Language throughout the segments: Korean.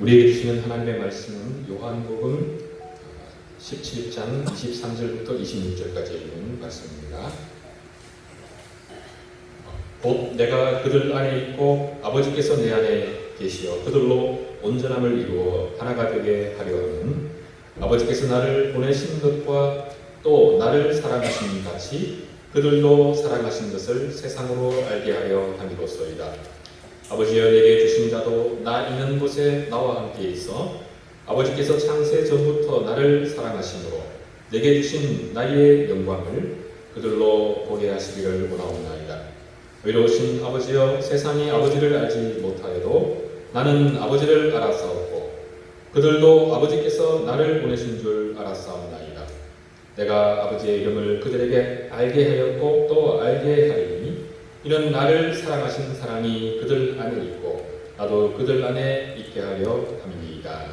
우리에게 주시는 하나님의 말씀은 요한복음 17장 23절부터 26절까지 있는 말씀입니다. 곧 내가 그들 안에 있고 아버지께서 내 안에 계시어 그들로 온전함을 이루어 하나가 되게 하려 하는 아버지께서 나를 보내신 것과 또 나를 사랑하신 같이 그들도 사랑하신 것을 세상으로 알게 하려 함이로소이다. 아버지여 내게 주신 자도 나 있는 곳에 나와 함께 있어 아버지께서 창세 전부터 나를 사랑하심으로 내게 주신 나의 영광을 그들로 보게 하시기를 원하옵나이다. 의로우신 아버지여 세상이 아버지를 알지 못하여도 나는 아버지를 알았사옵고 그들도 아버지께서 나를 보내신 줄 알았사옵나이다. 내가 아버지의 이름을 그들에게 알게 하였고 또 알게 하리니 이는 나를 사랑하신 사랑이 그들 안에 있고 나도 그들 안에 있게 하려 함이니이다.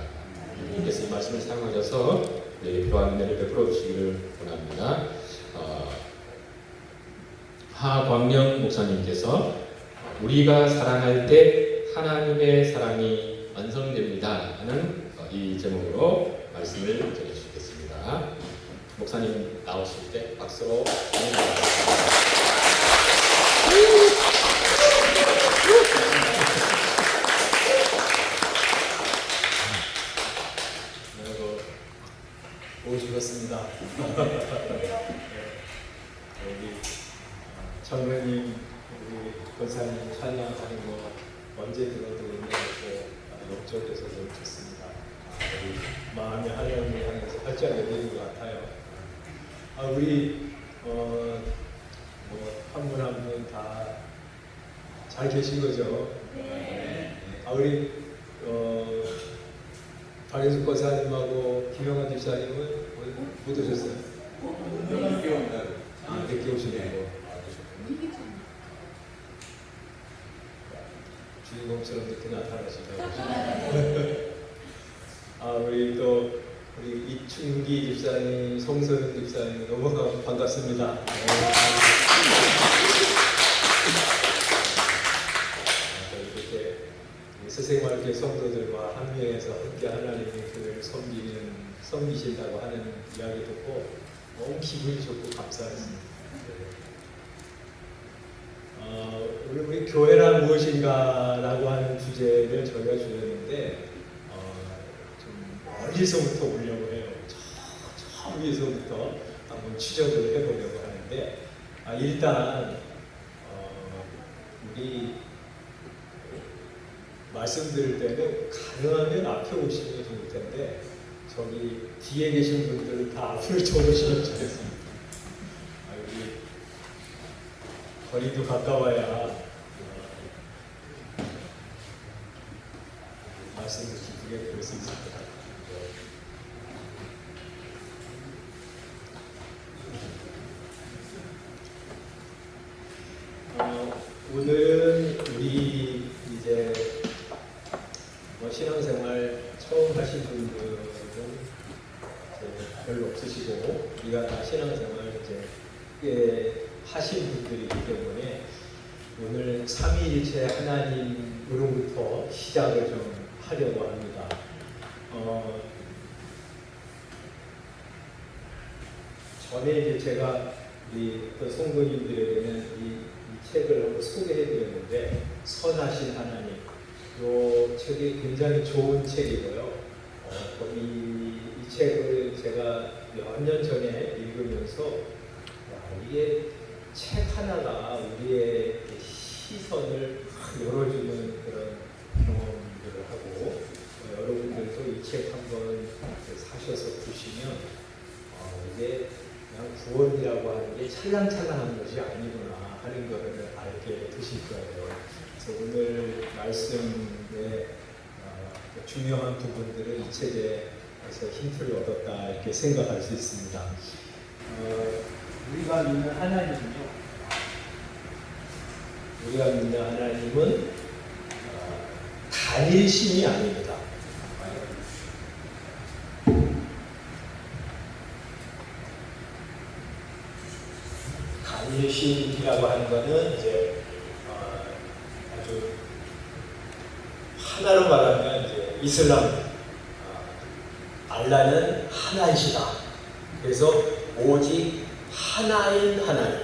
주님께서 이 말씀을 사용하셔서 필요한 은혜를 베풀어 주시기를 원합니다. 하광영 목사님께서 우리가 사랑할 때 하나님의 사랑이 완성됩니다 하는 이 제목으로 말씀을 전해주시겠습니다. 목사님 나오실 때 박수로 오시겠습니다. 우리 장로님, 우리 권사님 찬양하는 거 언제 들어도 은혜롭고 역적해서 너무 좋습니다. 우리 마음이 하나님을 향해서 활짝 열리는 것 같아요. 우리 한 분 한 분 다 잘 계신 거죠? 네. 우리 박인숙 권사님하고 김영환 집사님은 못 오셨어요? 늦게 오시네요. 주인공처럼 늦게 나타나시더라고요. 우리 이춘기 집사님, 송소연 집사님 너무 반갑습니다. 이렇게 스승마을교회 성도들과 합류해서 함께 하나님의 교회를 섬기신다고 하는 이야기 듣고 너무 기분이 좋고 감사했습니다. 우리 교회란 무엇인가라고 하는 주제를 저희가 주었는데 좀 멀리서부터 오려고 해요. 저 위에서부터 한번 추적을 해보려고 하는데 일단 우리 말씀드릴 때는 가능하면 앞에 오시는 게 좋을 텐데 저기 뒤에 계신 분들은 다 앞으로 좀 오시면 좋겠습니다. 여기 거리도 가까워야 말씀을 기쁘게 들을 수 있을 것 같아요. 오늘은 우리 이제 신앙생활 처음 하신 분들은 별로 없으시고 우리가 다 신앙생활 이제 꽤 하신 분들이기 때문에 오늘 삼위일체 하나님으로부터 시작을 좀 하려고 합니다. 전에 이제 제가 우리 성도님들에게는 이 책을 한번 소개해드렸는데 선하신 하나님 이 책이 굉장히 좋은 책이고요. 이 책을 제가 몇 년 전에 읽으면서 이게 책 하나가 우리의 시선을 열어주는 그런 경험들을 하고 여러분들도 이 책 한번 사셔서 보시면 이게 그냥 구원이라고 하는 게 찰랑찰랑한 것이 아니구나 하는 것을 알게 되실 거예요. 그래서 오늘 말씀의 중요한 부분들은 이 책에서 힌트를 얻었다 이렇게 생각할 수 있습니다. 우리가 믿는 하나님은요. 우리가 믿는 하나님은 단일신이 아닙니다. 단일신이라고 하는 것은 이제 아주 하나로 말하면 이제 이슬람 알라는 하나이시다. 그래서 오직 하나인 하나님,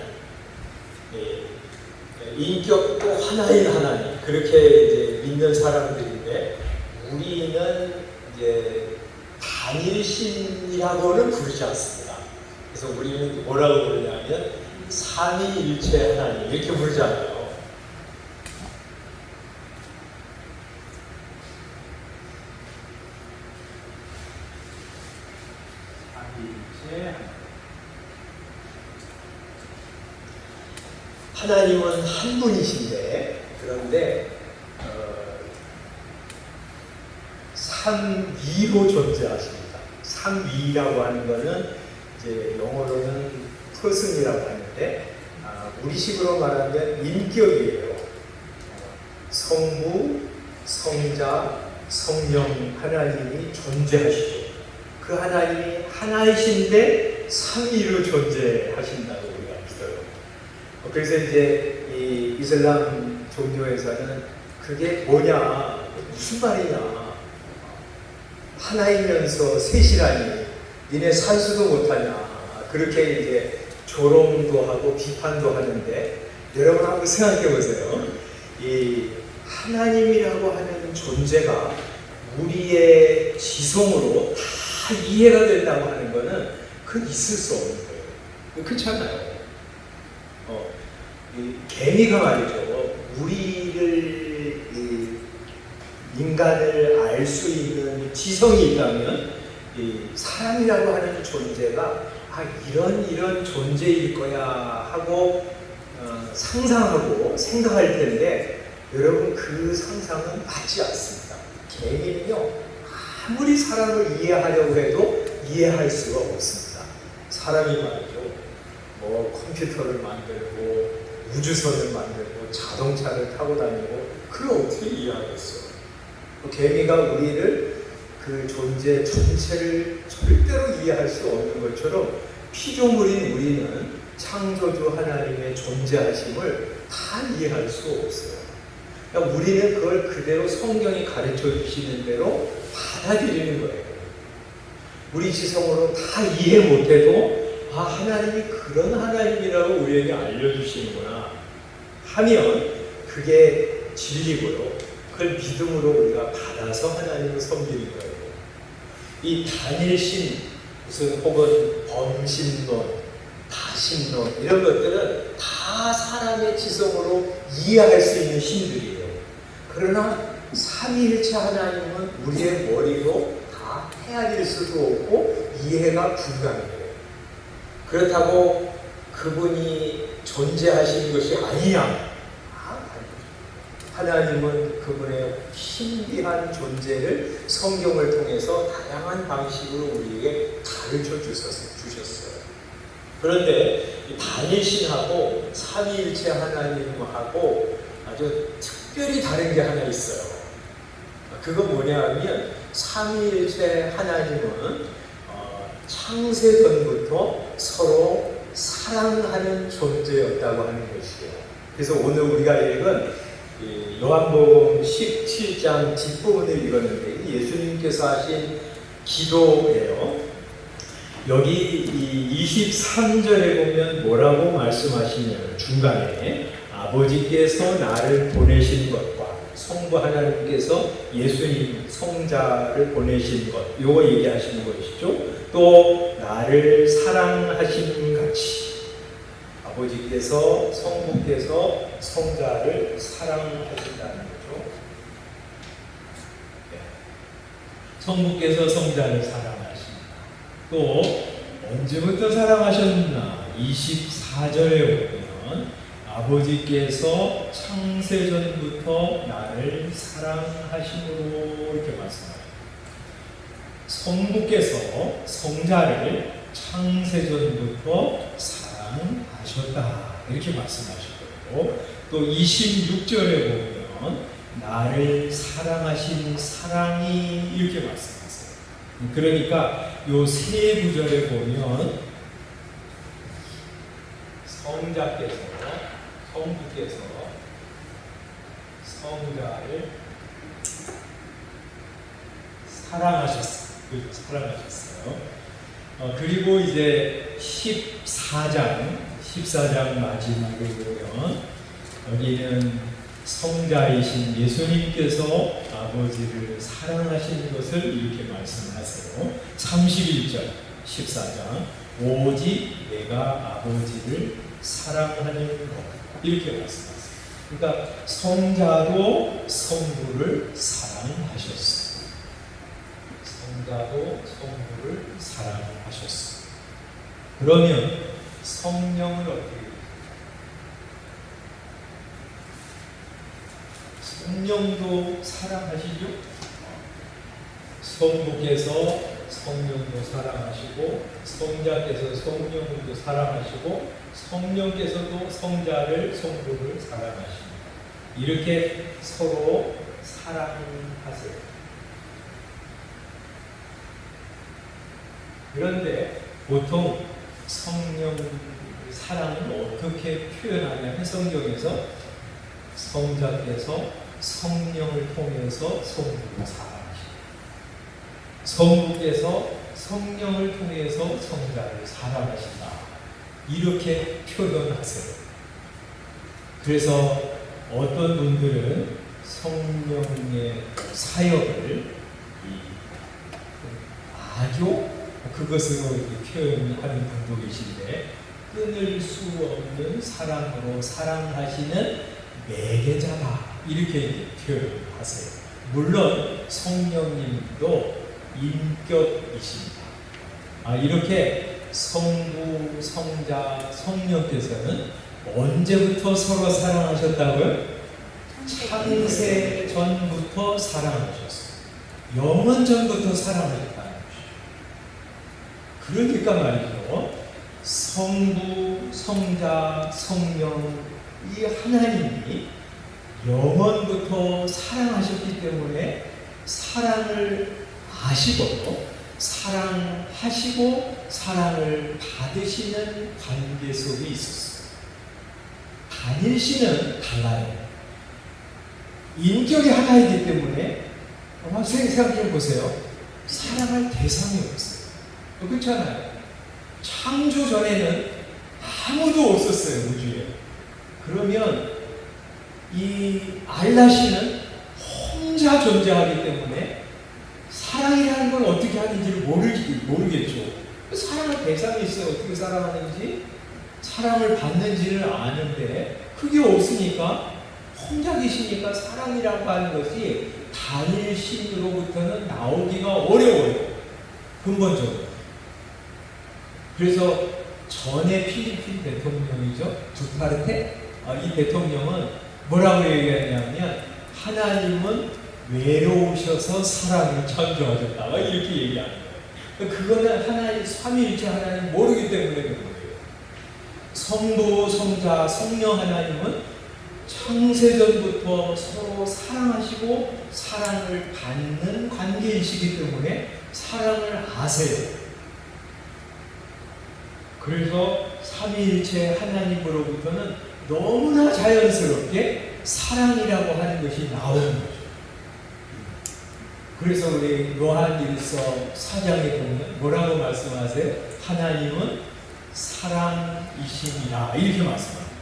인격도 하나인 하나님, 그렇게 이제 믿는 사람들인데 우리는 이제 단일신이라고는 부르지 않습니다. 그래서 우리는 뭐라고 부르냐면 삼위일체 하나님 이렇게 부르잖아요. 하나님은 한 분이신데 그런데 삼위로 존재하십니다. 삼위라고 하는 것은 이제 영어로는 person이라고 하는데 우리식으로 말하면 인격이에요. 성부, 성자, 성령 하나님이 존재하시죠. 그 하나님이 하나이신데 삼위로 존재하신다고 우리가 믿어요. 그래서 이제 이 이슬람 종교에서는 그게 뭐냐, 무슨 말이냐, 하나이면서 셋이라니 니네 산수도 못하냐, 그렇게 이제 조롱도 하고 비판도 하는데 여러분 한번 생각해 보세요. 이 하나님이라고 하는 존재가 우리의 지성으로 다 이해가 된다고 하는 것은 그건 있을 수 없는 거예요. 그렇잖아요. 개미가 말이죠. 우리를 인간을 알 수 있는 지성이 있다면 사람이라고 하는 존재가 이런 존재일 거야 하고 상상하고 생각할 텐데 여러분 그 상상은 맞지 않습니다. 개미는요 아무리 사람을 이해하려고 해도 이해할 수가 없습니다. 사람이 말이죠. 뭐 컴퓨터를 만들고 우주선을 만들고 자동차를 타고 다니고 그걸 어떻게 이해하겠어요? 개미가 우리를 그 존재 전체를 절대로 이해할 수 없는 것처럼 피조물인 우리는 창조주 하나님의 존재하심을 다 이해할 수 없어요. 그러니까 우리는 그걸 그대로 성경이 가르쳐 주시는 대로 받아들이는 거예요. 우리 지성으로 다 이해 못해도 하나님이 그런 하나님이라고 우리에게 알려주시는구나 하면 그게 진리고요. 그걸 믿음으로 우리가 받아서 하나님을 섬기는 거예요. 이 단일신, 무슨 혹은 범신론, 다신론 이런 것들은 다 사람의 지성으로 이해할 수 있는 신들이에요. 그러나 삼위일체 하나님은 우리의 머리로 다 헤아릴 수도 없고 이해가 불가능해요. 그렇다고 그분이 존재하신 것이 아니냐? 하나님은 그분의 신비한 존재를 성경을 통해서 다양한 방식으로 우리에게 가르쳐 주셨어요. 그런데 단일신하고 삼위일체 하나님하고 아주 특별히 다른 게 하나 있어요. 그건 뭐냐 하면 삼위일체 하나님은 창세전부터 서로 사랑하는 존재였다고 하는 것이에요. 그래서 오늘 우리가 읽은 요한복음 17장 뒷부분을 읽었는데 예수님께서 하신 기도예요. 여기 23절에 보면 뭐라고 말씀하시냐면 중간에 아버지께서 나를 보내신 것과 성부 하나님께서 예수님 성자를 보내신 것 요거 얘기하시는 것이죠. 또 나를 사랑하신 같이 아버지께서 성부께서 성자를 사랑하신다는 거죠. 성부께서 성자를 사랑하신다. 또 언제부터 사랑하셨나? 24절에 보면 아버지께서 창세전부터 나를 사랑하심으로 이렇게 말씀합니다. 성부께서 성자를 창세전부터 사랑하셨다 이렇게 말씀하시고 또 26절에 보면 나를 사랑하신 사랑이 이렇게 말씀하세요. 그러니까 요 세 구절에 보면 성부께서 성자를 사랑하셨어요. 그죠? 사랑하셨어요. 그리고 이제 14장 마지막에 보면 여기는 성자이신 예수님께서 아버지를 사랑하신 것을 이렇게 말씀하세요. 31절 14장 오직 내가 아버지를 사랑하는 것 이렇게 말씀하세요. 그러니까 성자도 성부를 사랑하셨어요. 성자도 성부를 사랑하셨어요. 그러면 성령은 어떻게 돼요? 성령도 사랑하시죠? 성부께서 성령도 사랑하시고 성자께서 성령도 사랑하시고 성령께서도 성자를 성부를 사랑하십니다. 이렇게 서로 사랑하세요. 그런데 보통 성령 사랑을 어떻게 표현하냐면 성경에서 성자께서 성령을 통해서 성부를 사랑하십니다. 성부께서 성령을 통해서 성자를 사랑하신다. 이렇게 표현하세요. 그래서 어떤 분들은 성령의 사역을 아주 그것으로 표현하는 분도 계신데 끊을 수 없는 사랑으로 사랑하시는 매개자다 이렇게 표현하세요. 물론 성령님도 인격이십니다. 이렇게 성부, 성자, 성령께서는 언제부터 서로 사랑하셨다고요? 창세 전부터 사랑하셨어요. 영원 전부터 사랑하셨다는 것이죠. 그러니까 말이죠. 성부, 성자, 성령 이 하나님이 영원부터 사랑하셨기 때문에 사랑을 아시고 사랑하시고 사랑을 받으시는 관계 속에 있었어요. 단일신은 달라요. 인격이 하나이기 때문에 생각해 보세요. 사랑할 대상이 없어요. 그렇잖아요. 창조 전에는 아무도 없었어요. 우주에. 그러면 이 알라시는 혼자 존재하기 때문에 사랑이라는 걸 어떻게 하는지를 모르겠죠. 사랑할 대상이 있어요. 어떻게 사랑하는지, 사랑을 받는지를 아는데 그게 없으니까 혼자 계시니까 사랑이라고 하는 것이 단일신으로부터는 나오기가 어려워요. 근본적으로. 그래서 전에 필리핀 대통령이죠. 두타르테. 이 대통령은 뭐라고 얘기하냐면 하나님은 외로우셔서 사랑을 창조하셨다. 이렇게 얘기하는 거예요. 그거는 하나님, 삼위일체 하나님 모르기 때문에 그런 거예요. 성부, 성자, 성령 하나님은 창세전부터 서로 사랑하시고 사랑을 받는 관계이시기 때문에 사랑을 아세요. 그래서 삼위일체 하나님으로부터는 너무나 자연스럽게 사랑이라고 하는 것이 나오는 거죠. 그래서 우리 요한일서 4장에 보면 뭐라고 말씀하세요? 하나님은 사랑이시니라 이렇게 말씀합니다.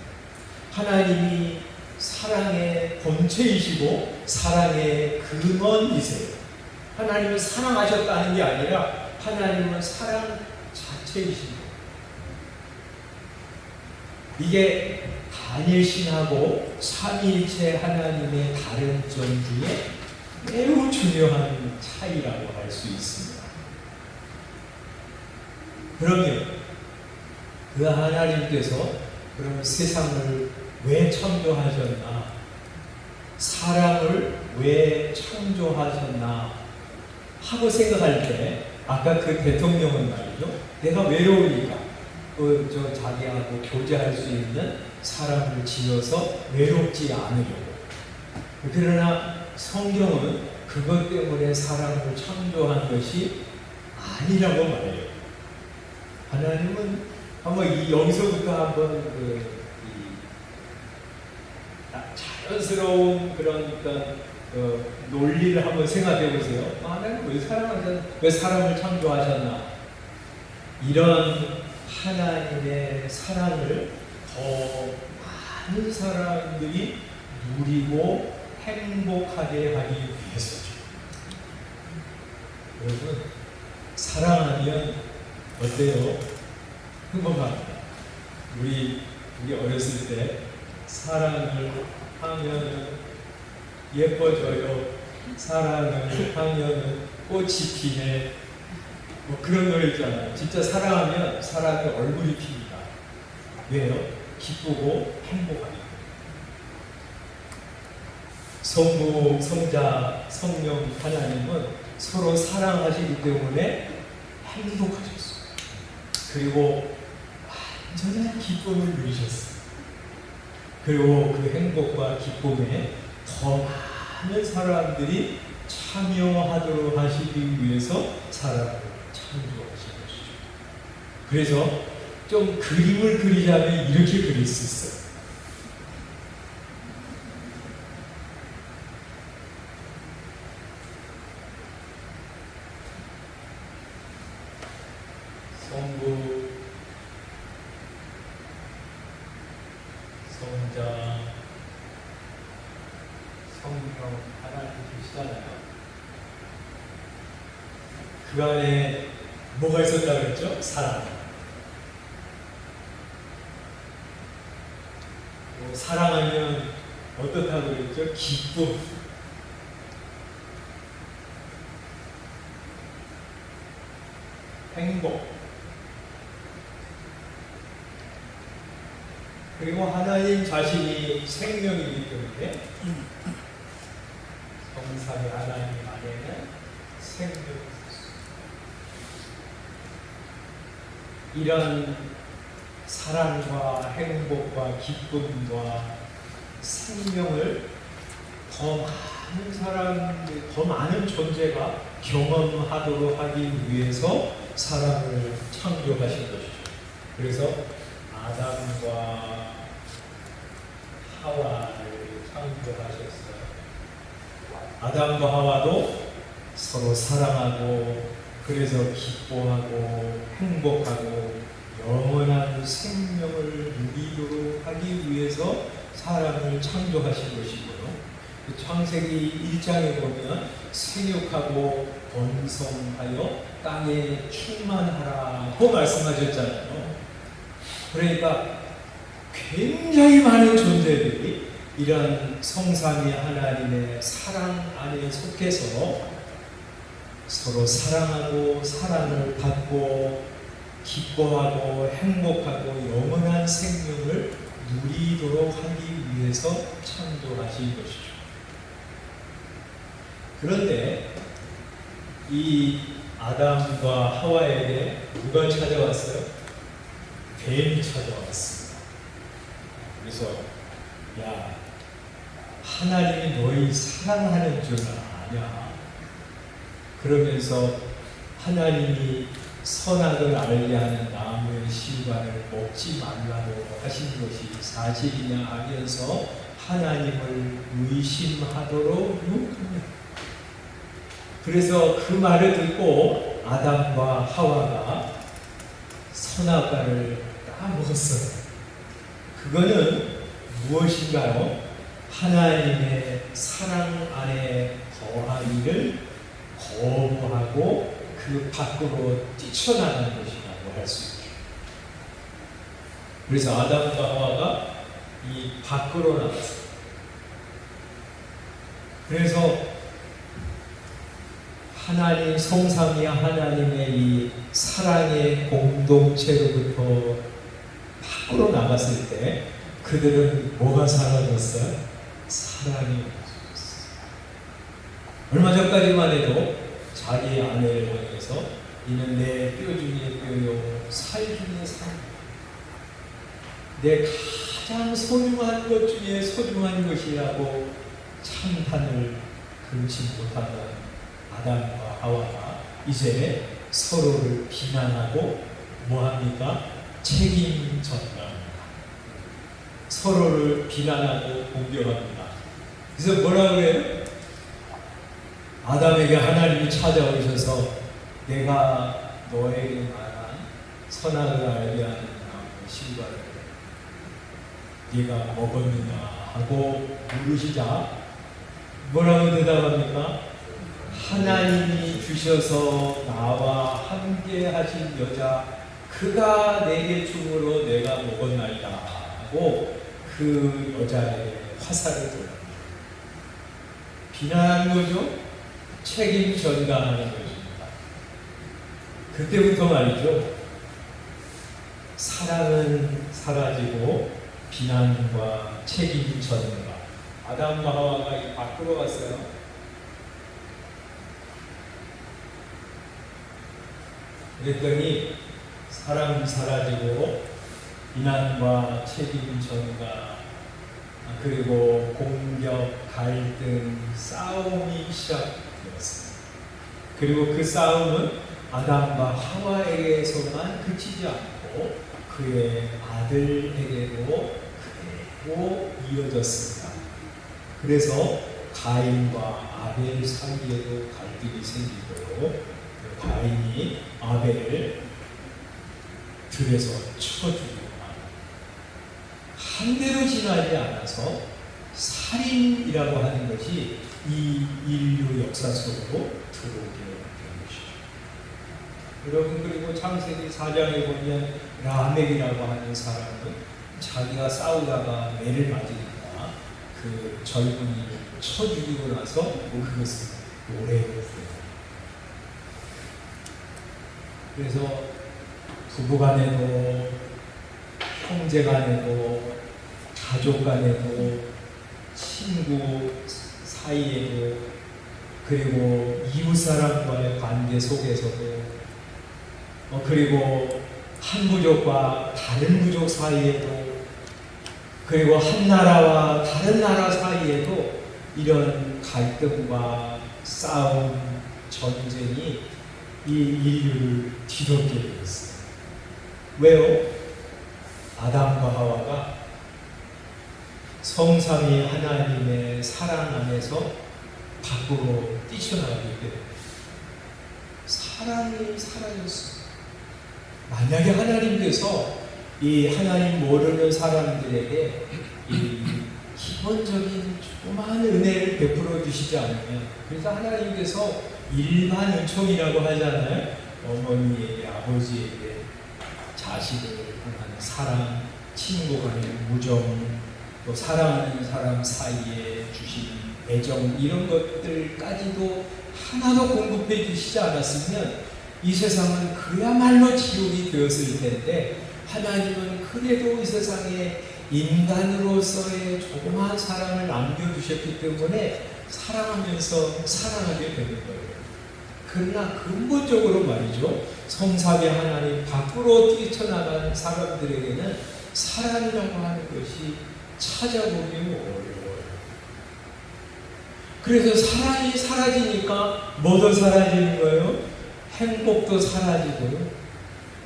하나님이 사랑의 본체이시고 사랑의 근원이세요. 하나님은 사랑하셨다는 게 아니라 하나님은 사랑 자체이십니다. 이게 단일신하고 삼위일체 하나님의 다른 점 중에 매우 중요한 차이라고 할 수 있습니다. 그러면 그 하나님께서 그럼 세상을 왜 창조하셨나? 사랑을 왜 창조하셨나? 하고 생각할 때 아까 그 대통령은 말이죠. 내가 외로우니까 자기하고 교제할 수 있는 사람을 지어서 외롭지 않으려고. 그러나 성경은 그것 때문에 사람을 창조한 것이 아니라고 말해요. 하나님은 한번 여기서부터 한번 자연스러운 그런 논리를 한번 생각해 보세요. 하나님 왜 사람을 창조하셨나? 이런 하나님의 사랑을 더 많은 사람들이 누리고 행복하게 하기 위해서죠. 여러분, 사랑하면 어때요? 행복합니다. 우리 어렸을 때 사랑을 하면은 예뻐져요. 사랑을 하면은 꽃이 피네. 뭐 그런 노래 있잖아요. 진짜 사랑하면 사람의 얼굴이 핍니다. 왜요? 기쁘고 행복하니까. 성부, 성자, 성령 하나님은 서로 사랑하시기 때문에 행복하셨어요. 그리고 완전한 기쁨을 누리셨어요. 그리고 그 행복과 기쁨에 더 많은 사람들이 참여하도록 하시기 위해서 사람을 창조하신 것이죠. 그래서 좀 그림을 그리자면 이렇게 그릴 수 있어요. 성부, 성자, 성령 하나님 계시잖아요. 그 안에 뭐가 있었다고 그랬죠? 사랑. 사랑하면 어떻다고 그랬죠? 기쁨. 행복. 그리고 하나님 자신이 생명이기 때문에 성삼위 하나님 안에는 생명이 있습니다. 이런 사랑과 행복과 기쁨과 생명을 더 많은 사람들, 더 많은 존재가 경험하도록 하기 위해서 사람을 창조하신 것이죠. 그래서 아담과 하와를 창조하셨어요. 아담과 하와도 서로 사랑하고 그래서 기뻐하고 행복하고 영원한 생명을 누리도록 하기 위해서 사람을 창조하신 것이고요. 창세기 1장에 보면 생육하고 번성하여 땅에 충만하라고 말씀하셨잖아요. 그러니까 굉장히 많은 존재들이 이런 성삼위 하나님의 사랑 안에 속해서 서로 사랑하고 사랑을 받고 기뻐하고 행복하고 영원한 생명을 누리도록 하기 위해서 창조하신 것이죠. 그런데 이 아담과 하와에게 누가 찾아왔어요? 뱀이 찾아왔습니다. 그래서 야, 하나님이 너희 사랑하는 줄 아냐? 그러면서 하나님이 선악을 알게 하는 나무의 실과를 먹지 말라고 하신 것이 사실이냐 하면서 하나님을 의심하도록 유혹합니다. 그래서 그 말을 듣고 아담과 하와가 선악과를 따먹었어요. 그거는 무엇인가요? 하나님의 사랑 안에 거하기를 거부하고 그 밖으로 뛰쳐나가는 것이라고 할 수 있죠. 그래서 아담과 하와가 이 밖으로 나갔어요. 그래서 하나님 성삼위 하나님의 이 사랑의 공동체로부터 밖으로 나갔을 때 그들은 뭐가 사라졌어요? 사랑이 없어졌어요. 얼마 전까지만 해도 자기 아내를 향해서 이는 내 뼈 중에 뼈요 살 중에 살, 내 가장 소중한 것 중에 소중한 것이라고 참탄을 금치 못하던 아담과 하와가 이제 서로를 비난하고 뭐합니까? 책임 전가합니다. 서로를 비난하고 공격합니다. 그래서 뭐라고 해요? 아담에게 하나님이 찾아오셔서 내가 너에게 말한 선악을 알게 하는 나무 실과를 네가 먹었느냐 하고 물으시자 뭐라고 대답합니까? 하나님이 주셔서 나와 함께 하신 여자 그가 내게 줌으로 내가 먹었나이다 하고 그 여자에게 화살을 돌립니다. 비난하는 거죠. 책임 전가하는 것입니다. 그때부터 말이죠. 사랑은 사라지고 비난과 책임 전가. 아담과 하와가 밖으로 갔어요. 그랬더니 사랑 사라지고 비난과 책임 전가 그리고 공격, 갈등, 싸움이 시작되었습니다. 그리고 그 싸움은 아담과 하와에게서만 그치지 않고 그의 아들에게도 그대로 이어졌습니다. 그래서 가인과 아벨 사이에도 갈등이 생기고 가인이 아벨을 들에서 쳐주고 한 대로 지나지 않아서 살인이라고 하는 것이 이 인류 역사 속으로 들어오게 된 것이죠. 여러분 그리고 창세기 4장에 보면 라멕이라고 하는 사람은 자기가 싸우다가 매를 맞으니까 그 젊은이를 쳐 죽이고 나서 그것을 노래로 부릅니다. 그래서 부부간에도 형제간에도 가족간에도 친구 사이에도 그리고 이웃사람과의 관계 속에서도 그리고 한 부족과 다른 부족 사이에도 그리고 한 나라와 다른 나라 사이에도 이런 갈등과 싸움, 전쟁이 이 인류를 뒤덮게 되었어요. 왜요? 아담과 하와가 성삼위 하나님의 사랑 안에서 밖으로 뛰쳐나가게 됩니다. 사랑이 사라졌어요. 만약에 하나님께서 이 하나님 모르는 사람들에게 이 기본적인 조그마한 은혜를 베풀어 주시지 않으면, 그래서 하나님께서 일반 은총이라고 하잖아요. 어머니에게, 아버지에게 자식을 향한 사랑, 친구 간의 우정, 또 사랑하는 사람 사이에 주신 애정, 이런 것들까지도 하나도 공급해 주시지 않았으면 이 세상은 그야말로 지옥이 되었을 텐데, 하나님은 그래도 이 세상에 인간으로서의 조그마한 사랑을 남겨주셨기 때문에 사랑하면서 사랑하게 되는 거예요. 그러나 근본적으로 말이죠, 성삼위 하나님 밖으로 뛰쳐나간 사람들에게는 사랑이라고 하는 것이 찾아보기 어려워요. 그래서 사랑이 사라지니까 뭐도 사라지는 거예요? 행복도 사라지고요,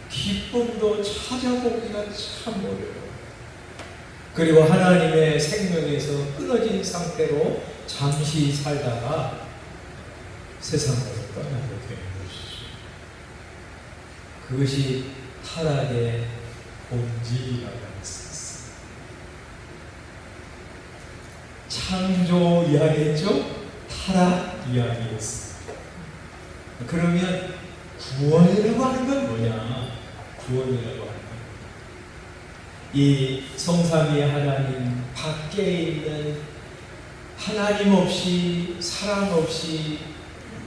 기쁨도 찾아보기가 참 어려워요. 그리고 하나님의 생명에서 끊어진 상태로 잠시 살다가 세상으로 떠나게 되는 것이죠. 그것이 타락의 본질이라고 할 수 있습니다. 창조 이야기했죠? 타락 이야기였습니다. 그러면 구원이라고 하는 건 뭐냐? 구원이라고 하는 건 이 성삼위 하나님 밖에 있는 하나님 없이, 사랑 없이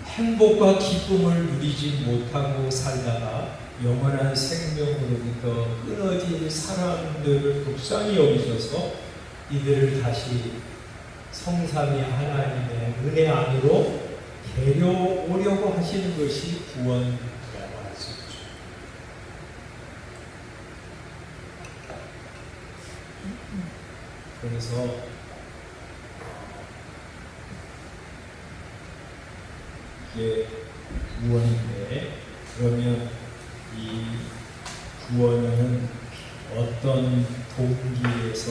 행복과 기쁨을 누리지 못하고 살다가 영원한 생명으로부터 끊어진 사람들을 불쌍히 여기셔서 이들을 다시 성삼위 하나님의 은혜 안으로 데려오려고 하시는 것이 구원이라고 할 수 있죠. 그래서 이게 구원인데, 그러면 이 구원은 어떤 동기에서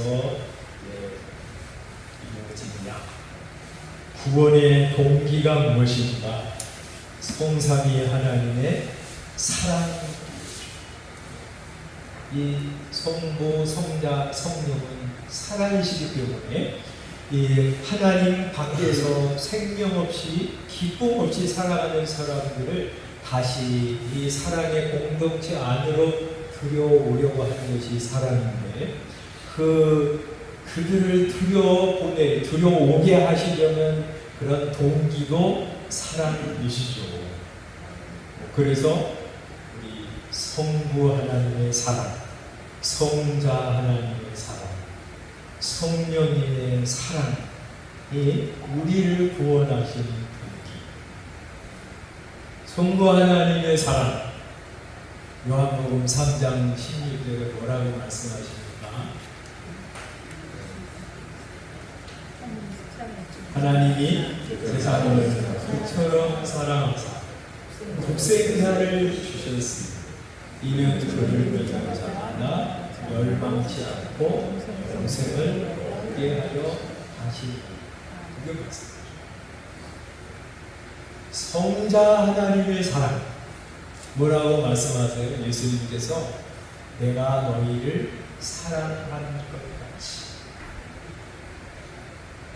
이루어지느냐? 구원의 동기가 무엇인가? 성삼위 하나님의 사랑. 이 성부, 성자, 성령은 사랑이시기 때문에 이 하나님 밖에서 생명 없이 기쁨 없이 살아가는 사람들을 다시 이 사랑의 공동체 안으로 들여오려고 하는 것이 사랑인데, 그들을 들여오게 하시려는 그런 동기도 사랑이시죠. 그래서 우리 성부 하나님의 사랑, 성자 하나님의 사랑, 성령님의 사랑이 우리를 구원하시는 동기. 성부 하나님의 사랑, 요한복음 3장 16절에 뭐라고 말씀하십니까? 하나님이 세상을 그처럼 사랑하사 독생자를 주셨으니 이는 그를 믿는 자마다 멸망치 않고 영생을 얻게 하려 하시니. 그게 맞습니다. 성자 하나님의 사랑, 뭐라고 말씀하세요? 예수님께서 내가 너희를 사랑한 것 같이.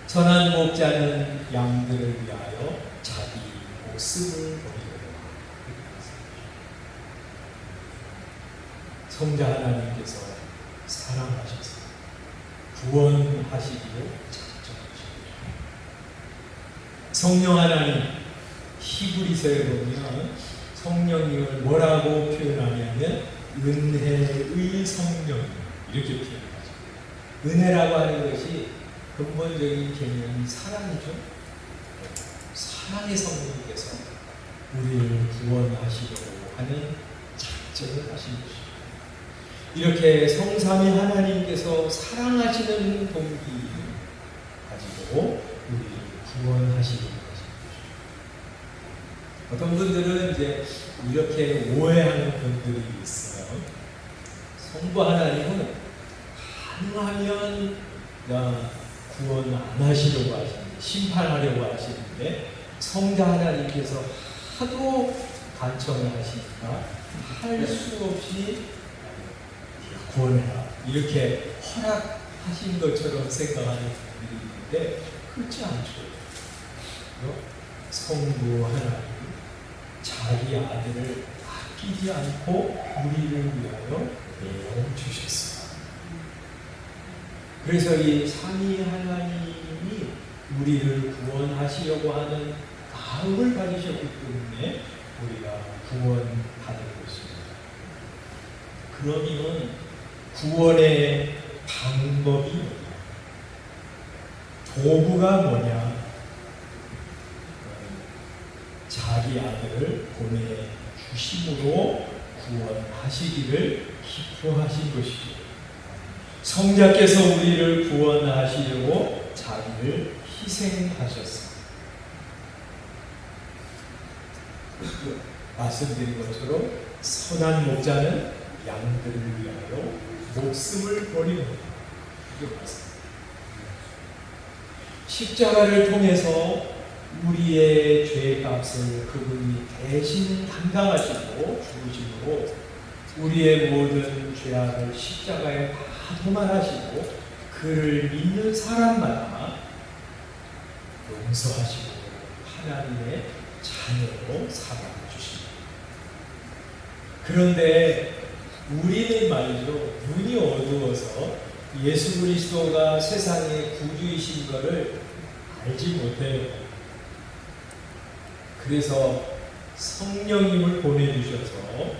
선한 목자는 양들을 위하여 자기 목숨을 버리려고. 성자 하나님께서 사랑하셔서 구원하시기로 작정하십니다. 성령 하나님, 히브리서에 보면 성령님을 뭐라고 표현하냐면 은혜의 성령, 이렇게 표현하죠. 은혜라고 하는 것이 근본적인 개념이 사랑이죠. 사랑의 성령님께서 우리를 구원하시려고 하는 작정을 하신 것이죠. 이렇게 성삼위 하나님께서 사랑하시는 동기 가지고 우리를 구원하시는 것입니다. 어떤 분들은 이제 이렇게 오해하는 분들이 있어요. 성부 하나님은 가능하면 구원 안 하시려고 하시는데, 심판하려고 하시는데, 성자 하나님께서 하도 간청을 하시니까 할 수 없이 구원해라, 이렇게 허락하신 것처럼 생각하는 분들이 있는데 그렇지 않죠. 성부 하나님 자기 아들을 아끼지 않고 우리를 위하여 내어 주셨어요. 그래서 이 삼위 하나님이 우리를 구원하시려고 하는 마음을 가지셨기 때문에 우리가 구원받은 것입니다. 그러면 구원의 방법이 뭐냐? 도구가 뭐냐? 자기 아들을 보내주심으로 구원하시기를 기뻐하신 것이죠. 성자께서 우리를 구원하시려고 자기를 희생하셨습니다. 말씀드린 것처럼 선한 목자는 양들을 위하여 목숨을 버리는 것. 이게 맞습니다. 십자가를 통해서 우리의 죄값을 그분이 대신 담당하시고 죽으심으로 우리의 모든 죄악을 십자가에 다 도말하시고 그를 믿는 사람마다 용서하시고 하나님의 자녀로 삼아 주십니다. 그런데 우리는 말이죠, 눈이 어두워서 예수 그리스도가 세상의 구주이신 것을 알지 못해요. 그래서 성령님을 보내주셔서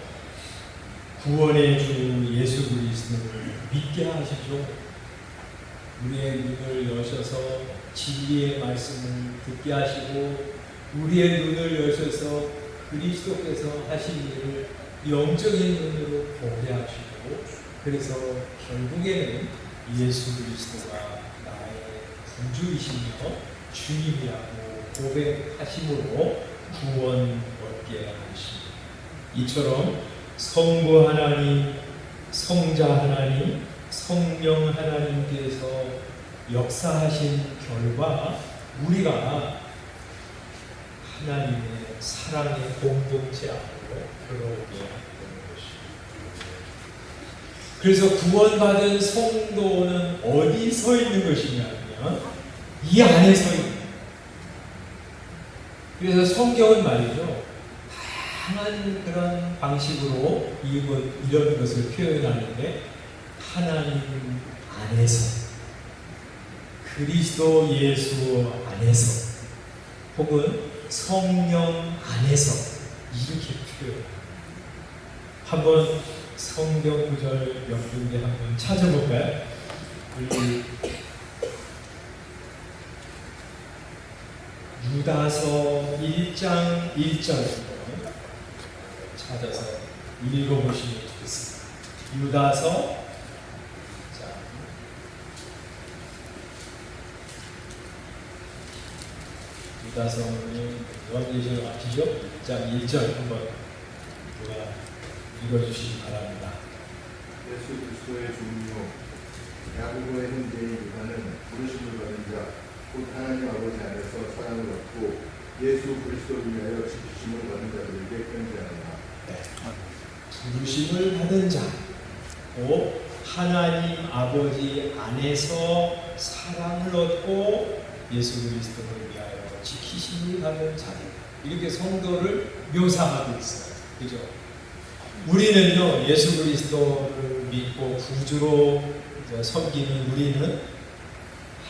구원의 주 예수 그리스도를 믿게 하시죠. 우리의 눈을 여셔서 진리의 말씀을 듣게 하시고 우리의 눈을 여셔서 그리스도께서 하신 일을 영적인 눈으로 보게 하시고, 그래서 결국에는 예수 그리스도가 나의 구주이시며 주님이라고 고백하심으로 구원 얻게 하십니다. 이처럼 성부 하나님, 성자 하나님, 성령 하나님께서 역사하신 결과 우리가 하나님의 사랑의 공동체 안으로 들어오게 되는 것입니다. 그래서 구원받은 성도는 어디 서 있는 것이냐면 이 안에 서 있는 거예요. 그래서 성경은 말이죠, 다양한 그런 방식으로 이런 것을 표현하는데, 하나님 안에서, 그리스도 예수 안에서, 혹은 성령 안에서 이렇게 표현합니다. 한번 성경 구절 몇 군데 한번 찾아볼까요? 우리 유다서 1장 1절 찾아서 읽어보시면 좋겠습니다. 유다서, 유다서는 요한계시록 아시죠? 1장 1절 한번 누가 읽어주시기 바랍니다. 예수 그리스도의 종료 야고보의 형제인 유다는 부르심을 받은 자 곧 하나님 아버지 안에서 사랑을 얻고 예수 그리스도를 위하여 지키심을 받은 자들에게 편지하노라. 부르심을 받은 자, 곧 하나님 아버지 안에서 사랑을 얻고 예수 그리스도를 위하여 지키심을 받은 자들, 이렇게 성도를 묘사하고 있어요. 그죠? 우리는요, 예수 그리스도를 믿고 구주로 섬기는 우리는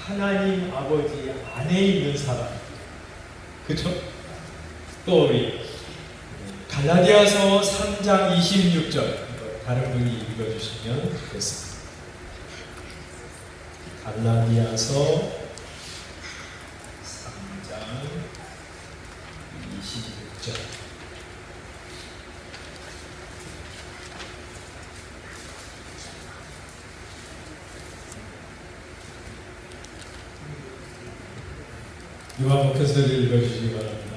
하나님 아버지 안에 있는 사람, 그죠? 또 우리 갈라디아서 3장 26절, 다른 분이 읽어주시면 좋겠습니다. 갈라디아서 3장 26절. 요한복음서를 읽어주시기 바랍니다.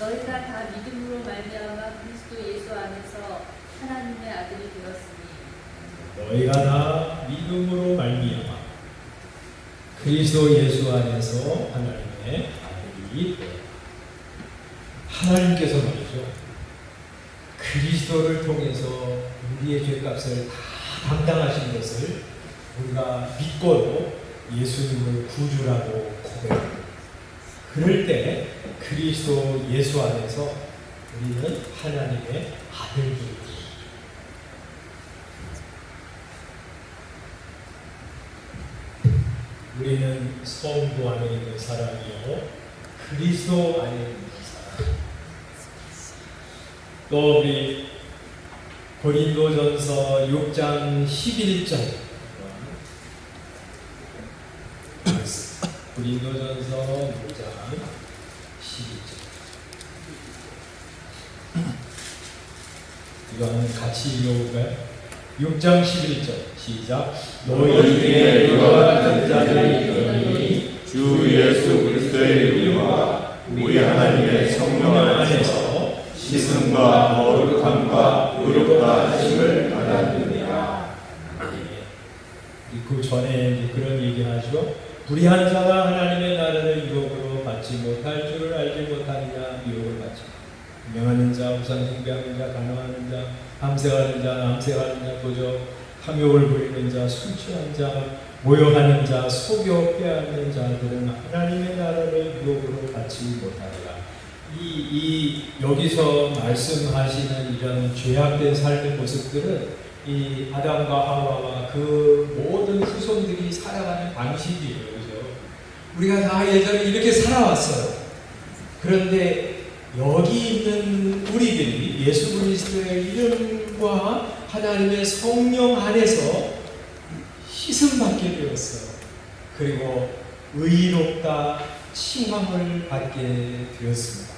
너희가 다 믿음으로 말미암아 그리스도 예수 안에서 하나님의 아들이 되었으니 너희가 다 믿음으로 말미암아 그리스도 예수 안에서 하나님의 아들이 되었다. 하나님께서 말이죠, 그리스도를 통해서 우리의 죄값을 다 담당하신 것을 우리가 믿고도 예수님을 구주라고 고백합니다. 그럴 때 그리스도 예수 안에서 우리는 하나님의 아들들입니다. 우리는 성도 안에 있는 사람이요 그리스도 안에 있는 사람. 또 우리 고린도전서 6장 11절, 고린도전서 6장 12절. 이거는 같이 읽어볼까요? 6장 11절 시작. 너희에게 이와 같은 자들이 있으니 주 예수 그리스도의 이름과 우리 하나님의 성령 안에서 씻음과 거룩함과 의롭다 하심을 받았느니라. 그 전에 그런 얘기하죠. 불의한 자가 하나님의 나라를 유혹으로 받지 못할 줄을 알지 못하느냐. 유혹을 받지 분명하는 자, 우상 숭배하는 자, 간음하는 자, 함색하는 자, 남색하는 자, 도적 탐욕을 부리는 자, 술 취한 자, 모욕하는 자, 속여 빼앗는 자들은 하나님의 나라를 유혹으로 받지 못하리라. 여기서 말씀하시는 이런 죄악된 삶의 모습들은 이 아담과 하와와 그 모든 후손들이 살아가는 방식이에요. 그죠? 우리가 다 예전에 이렇게 살아왔어요. 그런데 여기 있는 우리들이 예수 그리스도의 이름과 하나님의 성령 안에서 씻음받게 되었어요. 그리고 의롭다 칭함을 받게 되었습니다.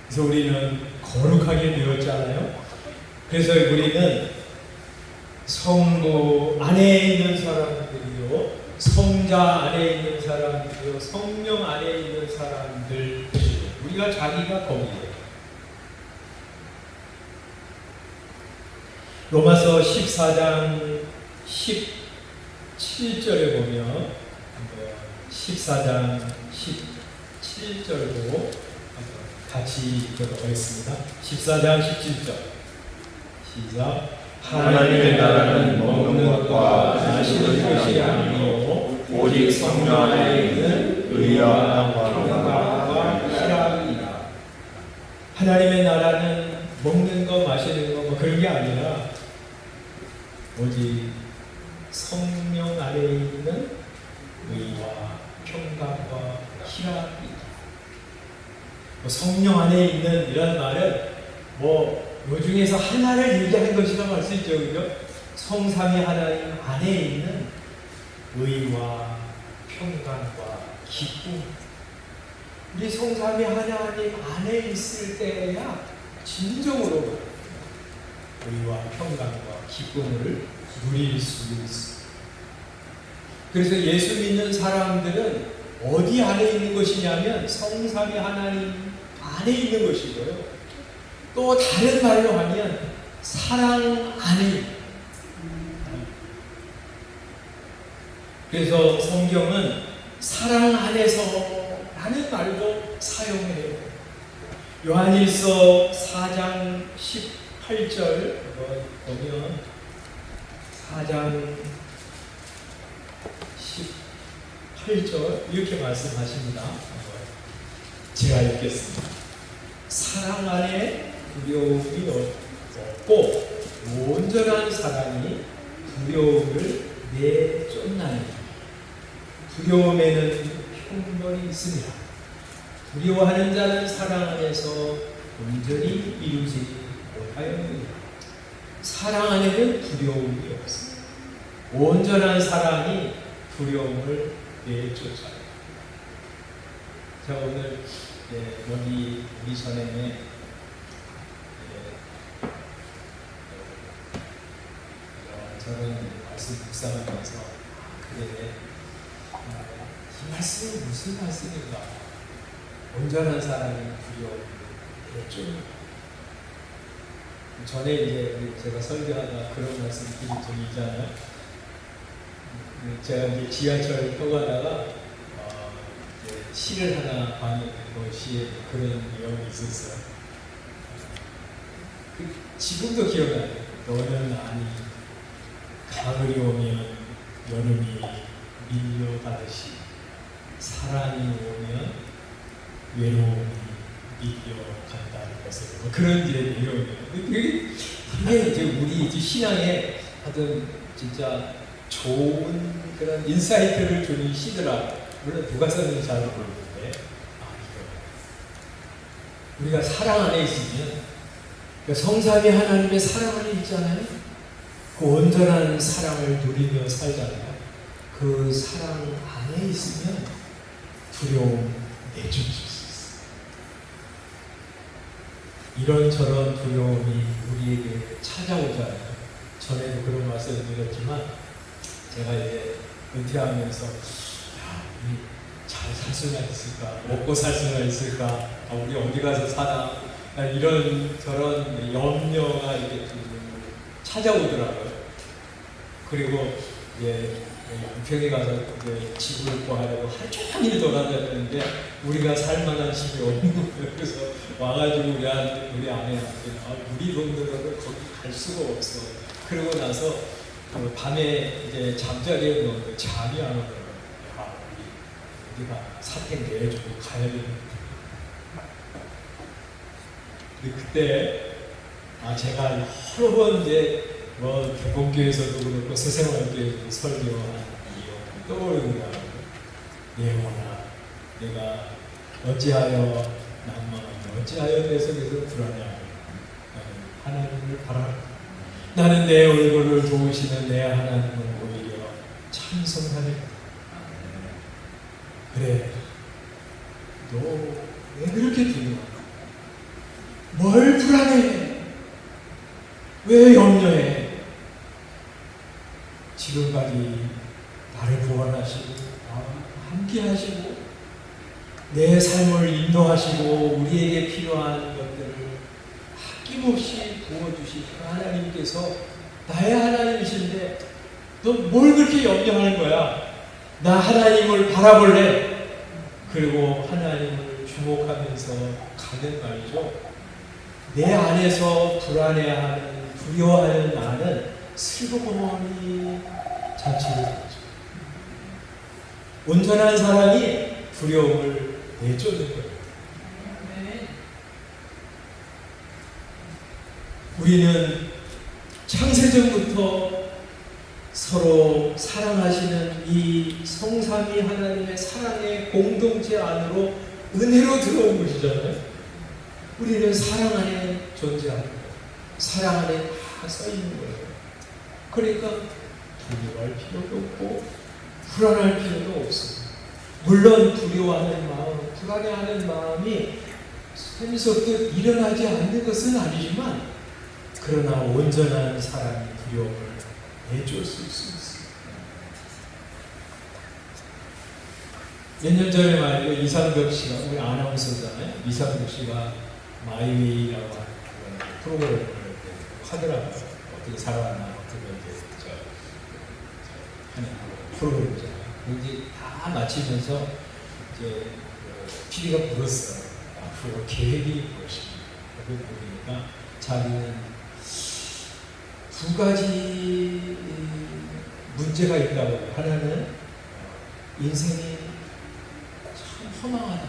그래서 우리는 거룩하게 되었잖아요. 그래서 우리는 성도 안에 있는 사람들이요, 성자 안에 있는 사람들이요, 성령 안에 있는 사람들, 우리가 자기가 거기에요. 로마서 14장 17절에 보면, 14장 17절도 같이 읽어보겠습니다. 14장 17절 시작. 하나님의 나라는 먹는 것과 마시는 것이 아니고 오직 성령 안에 있는 의와 평강과 희락이라. 하나님의 나라는 먹는 거 마시는 거 뭐 그런 게 아니라 오직 성령 안에 있는 의와 평강과 희락이다. 뭐 성령 안에 있는 이런 말은 뭐 요 중에서 하나를 얘기하는 것이라고 할 수 있죠, 그죠? 성삼위 하나님 안에 있는 의와 평강과 기쁨. 우리 성삼위 하나님 안에 있을 때야 진정으로 의와 평강과 기쁨을 누릴 수 있어. 그래서 예수 믿는 사람들은 어디 안에 있는 것이냐면 성삼위 하나님 안에 있는 것이고요. 또 다른 말로 하면 사랑 안에. 그래서 성경은 사랑 안에서 라는 말도 사용해요. 요한일서 4장 18절 보면 4장 18절 이렇게 말씀하십니다. 제가 읽겠습니다. 사랑 안에 두려움이 없고 온전한 사랑이 두려움을 내쫓나니 두려움에는 편견이 있습니다. 두려워하는 자는 사랑 안에서 온전히 이루지 못하였느니라. 사랑 안에는 두려움이 없습니다. 온전한 사랑이 두려움을 내쫓아요. 자, 오늘 여기 우리 전에 저는 말씀 묵상하면서 그래 이 말씀은 무슨 말씀인가? 온전한 사람이 두려움을 내쫓는. 전에 이제 제가 설교하다 그런 말씀 드린 적이 있잖아요. 제가 이제 지하철 타고 가다가 시를 하나 봤는데 그 시에 그런 내용이 있었어요. 지금도 기억나요. 너는 아니 가을이 오면 여름이 밀려가듯이 사랑이 오면 외로움이 밀려간다는 것을 뭐 그런 이제 내용이에요. 이게 이제 우리 이제 신앙에 하여튼 진짜 좋은 그런 인사이트를 주는 시더라. 물론 누가 썼는지 잘 모르는데 이거 우리가 사랑 안에 있으면 그러니까 성삼위 하나님의 사랑 안에 있잖아요. 그 온전한 사랑을 누리며 살잖아요. 그 사랑 안에 있으면 두려움 내줄 수 있어요. 이런저런 두려움이 우리에게 찾아오잖아요. 전에도 그런 말씀을 드렸지만 제가 이제 은퇴하면서 우리 잘 살 수가 있을까? 먹고 살 수가 있을까? 우리 어디 가서 사나? 이런 저런 염려가 이렇게 찾아오더라고요. 그리고 양평에 가서 집을 구하려고 하루 종일 돌아다녔는데 우리가 살만한 집이 없는 거예요. 그래서 와가지고 우리 아내한테 우리 돈으로는 거기 갈 수가 없어. 그러고 나서 밤에 이제 잠자리에 누웠는데 잠이 안 오더라고요. 우리가 사택 내주고 가야 되는데. 근데 그때 제가 여러 번 이제 개봉교에서도 그렇고 새생활교에도 설교한 이유 떠오르는 거야. 영혼아, 내가 어찌하여 낭만하며 어찌하여 내 속에서 불안해하며 하나님을 바라라. 나는 내 얼굴을 도우시는 내 하나님을 오히려 찬송하네. 그래, 너 왜 그렇게 두려워? 뭘 불안해? 왜 염려해? 지금까지 나를 구원하시고 함께 하시고 내 삶을 인도하시고 우리에게 필요한 것들을 아낌없이 부어주신 하나님께서 나의 하나님이신데 너 뭘 그렇게 염려하는 거야? 나 하나님을 바라볼래. 그리고 하나님을 주목하면서 가는 말이죠. 내 안에서 불안해하는, 두려워하는 나는 슬그머니 잔치를 하죠. 온전한 사람이 두려움을 내쫓는 거예요. 우리는 창세전부터 서로 사랑하시는 이 성삼위 하나님의 사랑의 공동체 안으로 은혜로 들어온 것이잖아요. 우리는 사랑 안에 존재하는 거예요. 사랑 안에 다 써있는 거예요. 그러니까 두려워할 필요도 없고 불안할 필요도 없어요. 물론 두려워하는 마음, 불안해하는 마음이 샘솟듯 일어나지 않는 것은 아니지만, 그러나 온전한 사람이 두려움을 내쫓을 수 있습니다. 몇 년 전에 말이죠. 이상벽 씨가, 우리 아나운서잖아요. 이상벽 씨가 마이웨이라고 하는 프로그램을 하더라고요. 어떻게 살아왔나, 그걸 이제 하는 프로그램이잖아요. 이제 다 마치면서 이제 PD가 물었어요. 앞으로 계획이 무엇입니까? 그걸 보니까 자기는 두 가지 문제가 있다고 해요. 하나는 인생이 참 허망하다.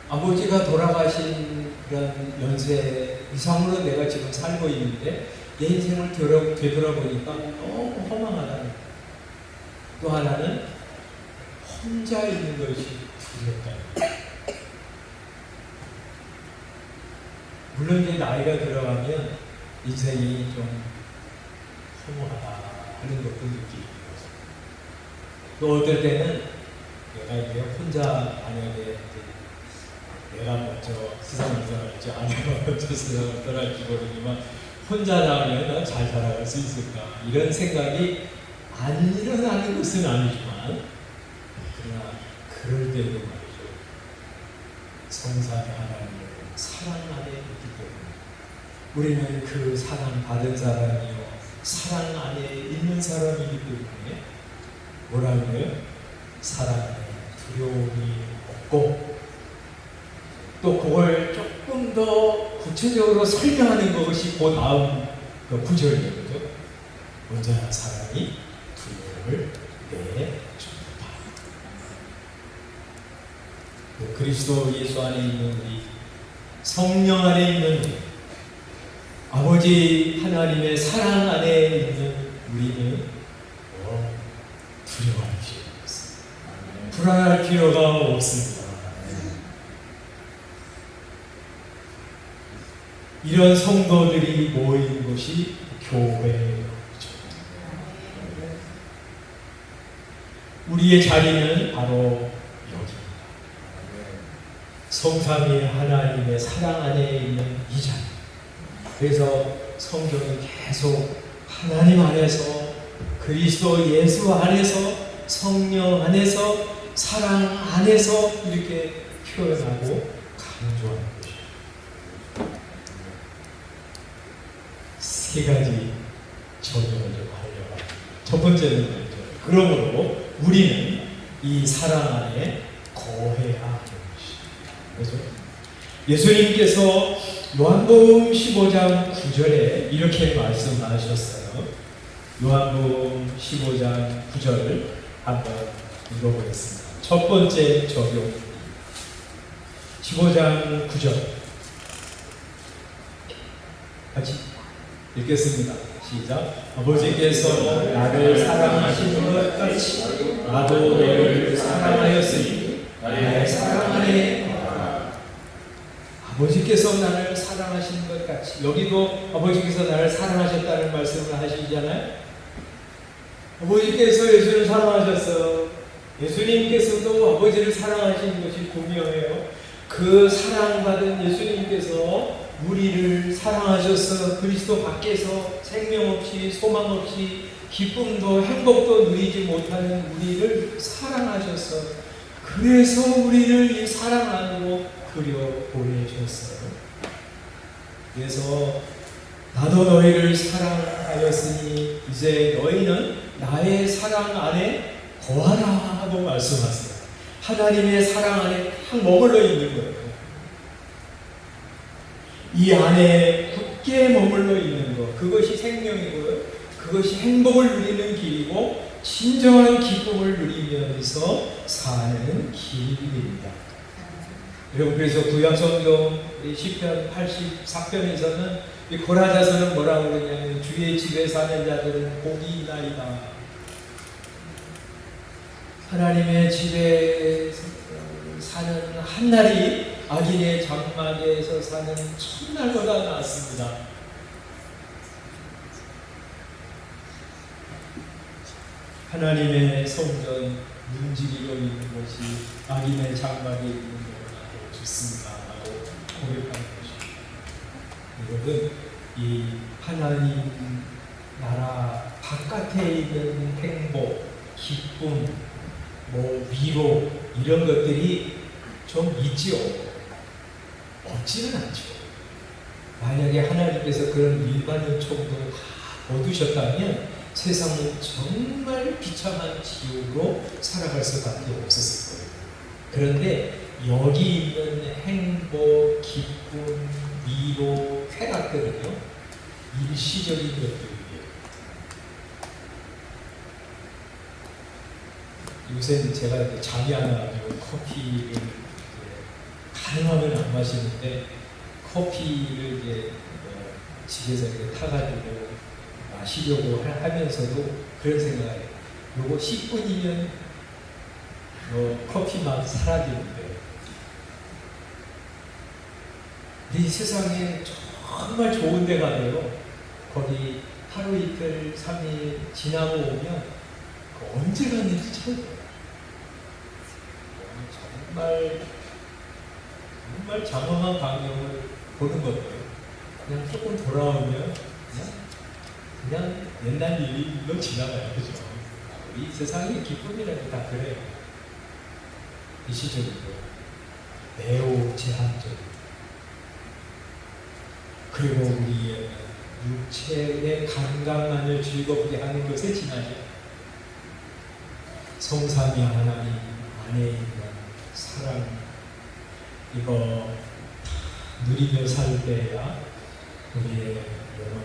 아버지가 돌아가신 그런 연세 이상으로 내가 지금 살고 있는데 내 인생을 되돌아보니까 너무 허망하다. 또 하나는 혼자 있는 것이 두렵다. 물론 이제 나이가 들어가면 인생이 좀 허무하다 하는 것도 느끼고, 또 어떨 때는 내가 이제 혼자 만약에 내가 먼저 세상을 떠날지 아내가 먼저 세상을 떠날지 모르지만 혼자 나오면 잘 살아갈 수 있을까, 이런 생각이 안 일어나는 것은 아니지만, 그러나 그럴 때도 말이죠. 성삼위 하나님의 사랑 안에 있기 때문에 우리는 그 사랑 받은 사람이요, 사랑 안에 있는 사람이기 때문에 뭐라고요? 사랑 안에 두려움이 없고, 또 그걸 조금 더 구체적으로 설명하는 것이 그 다음 그 구절이에요. 그죠? 온전한 사람이 두려움을 내줍니다. 그리스도 예수 안에 있는 우리, 성령 안에 있는 우리, 아버지 하나님의 사랑 안에 있는 우리는 두려워할 필요가 없습니다. 불안할 필요가 없습니다. 이런 성도들이 모인 곳이 교회예요. 우리의 자리는 바로 여기입니다. 성삼위 하나님의 사랑 안에 있는 이 자리. 그래서 성경이 계속 하나님 안에서, 그리스도 예수 안에서, 성령 안에서, 사랑 안에서 이렇게 표현하고 강조하는 것이죠. 세 가지 적용을 좀 하려고 합니다. 첫 번째는 말이죠. 그러므로 우리는 이 사랑 안에 거해야 하는 것이죠. 그렇죠? 예수님께서 요한복음 15장 9절에 이렇게 말씀하셨어요. 요한복음 15장 9절을 한번 읽어보겠습니다. 첫 번째 적용. 15장 9절. 같이 읽겠습니다. 시작. 아버지께서 나를 사랑하시는 것 같이 나도 너를 사랑하였으니 나의 사랑 안에 아버지께서 나를 사랑하시는 것 같이, 여기도 아버지께서 나를 사랑하셨다는 말씀을 하시잖아요. 아버지께서 예수를 사랑하셨어. 예수님께서도 아버지를 사랑하시는 것이 분명해요. 그 사랑받은 예수님께서 우리를 사랑하셔서 그리스도 밖에서 생명 없이 소망 없이 기쁨도 행복도 누리지 못하는 우리를 사랑하셔서, 그래서 우리를 이 사랑 안으로 그려 보내셨어요. 그래서 나도 너희를 사랑하였으니 이제 너희는 나의 사랑 안에 거하라 하고 말씀하세요. 하나님의 사랑 안에 딱 머물러 있는 거예요. 이 안에 굳게 머물러 있는 것, 그것이 생명이고요. 그것이 행복을 누리는 길이고 진정한 기쁨을 누리면서 사는 길입니다. 여러분, 그래서 구약성경 시편 84편에서는 이 고라자서는 뭐라고 그러냐면 주의 집에 사는 자들은 복이 있나이다. 하나님의 집에 사는 한 날이 악인의 장막에서 사는 첫날보다 낫습니다. 하나님의 성전 문지기로 있는 것이 악인의 장막에 있는 것보다 더 좋습니다 라고 고백하는 것입니다. 여러분, 이 하나님 나라 바깥에 있는 행복, 기쁨, 위로 이런 것들이 좀 있지요. 없지는 않죠. 만약에 하나님께서 그런 일반적 정도를 다 얻으셨다면 세상은 정말 비참한 지옥으로 살아갈 수밖에 없었을 거예요. 그런데 여기 있는 행복, 기쁨, 위로, 쾌락들은요, 일시적인 것들이에요. 요새는 제가 잠이 안 와가지고 커피를 가능하면 안 마시는데 커피를 이제 집에서 이렇게 타가지고 마시려고 하면서도 그런 생각을 해요. 요거 10분이면 커피 맛 사라지는데 이 세상에 정말 좋은 데 가요. 거기 하루 이틀 3일 지나고 오면 언제 갔는지 참 정말 장엄한 광경을 보는 거예요. 그냥 조금 돌아오면 그냥 옛날 일로 지나가요. 그죠? 이 세상의 기쁨이라는 게 다 그래요. 일시적이고 매우 제한적이고 그리고 우리의 육체의 감각만을 즐겁게 하는 것에 지나죠. 성삼위 하나님 안에 있는 사랑 이거 누리며 살 때야 우리의 영혼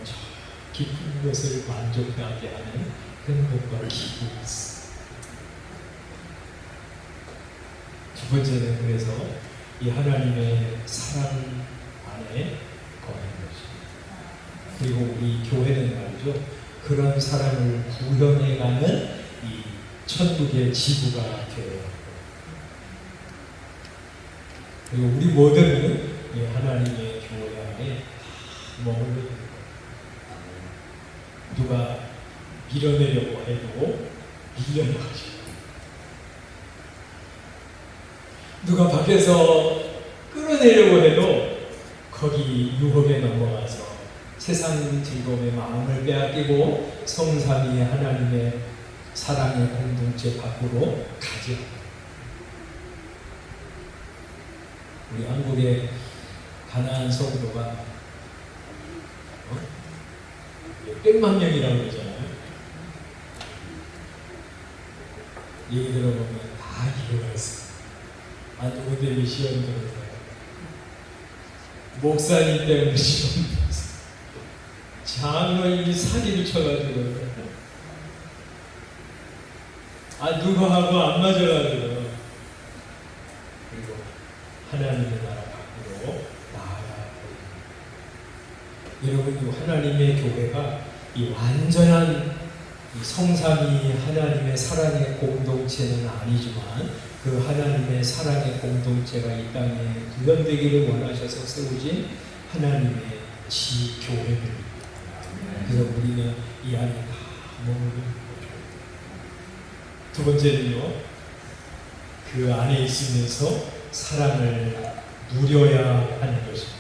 깊은 것을 만족하게 하는 행복과 기쁨이 있습니다. 두 번째는 그래서 이 하나님의 사랑 안에 거하는 것입니다. 그리고 우리 교회는 말이죠. 그런 사랑을 구현해가는 이 천국의 지구가 되어야 합니다. 그리고 우리 모두는 이 하나님의 교회 안에 머물러 있는 거예요. 누가 밀어내려고 해도 밀려나가죠. 누가 밖에서 끌어내려고 해도 거기 유혹에 넘어가서 세상 즐거움의 마음을 빼앗기고 성삼위 하나님의 사랑의 공동체 밖으로 가지 않아요. 우리 한국의 가난한 성도가 100만 명이라고 그러잖아요. 얘기 들어보면 다 이유가 있어요. 누구 때문에 시험 들었어요. 목사님 때문에 시험 들었어요. 장로님이 사기를 쳐가지고 누구하고 안 맞아가지고 그리고 하나님의 나라 밖으로 나아가고 여러분, 하나님의 교회가 이 완전한 성삼위 하나님의 사랑의 공동체는 아니지만 그 하나님의 사랑의 공동체가 이 땅에 구현되기를 원하셔서 세우신 하나님의 지교회들입니다. 그래서 우리는 이 안에 다 머무르는 거죠. 두 번째는요, 그 안에 있으면서 사랑을 누려야 하는 것입니다.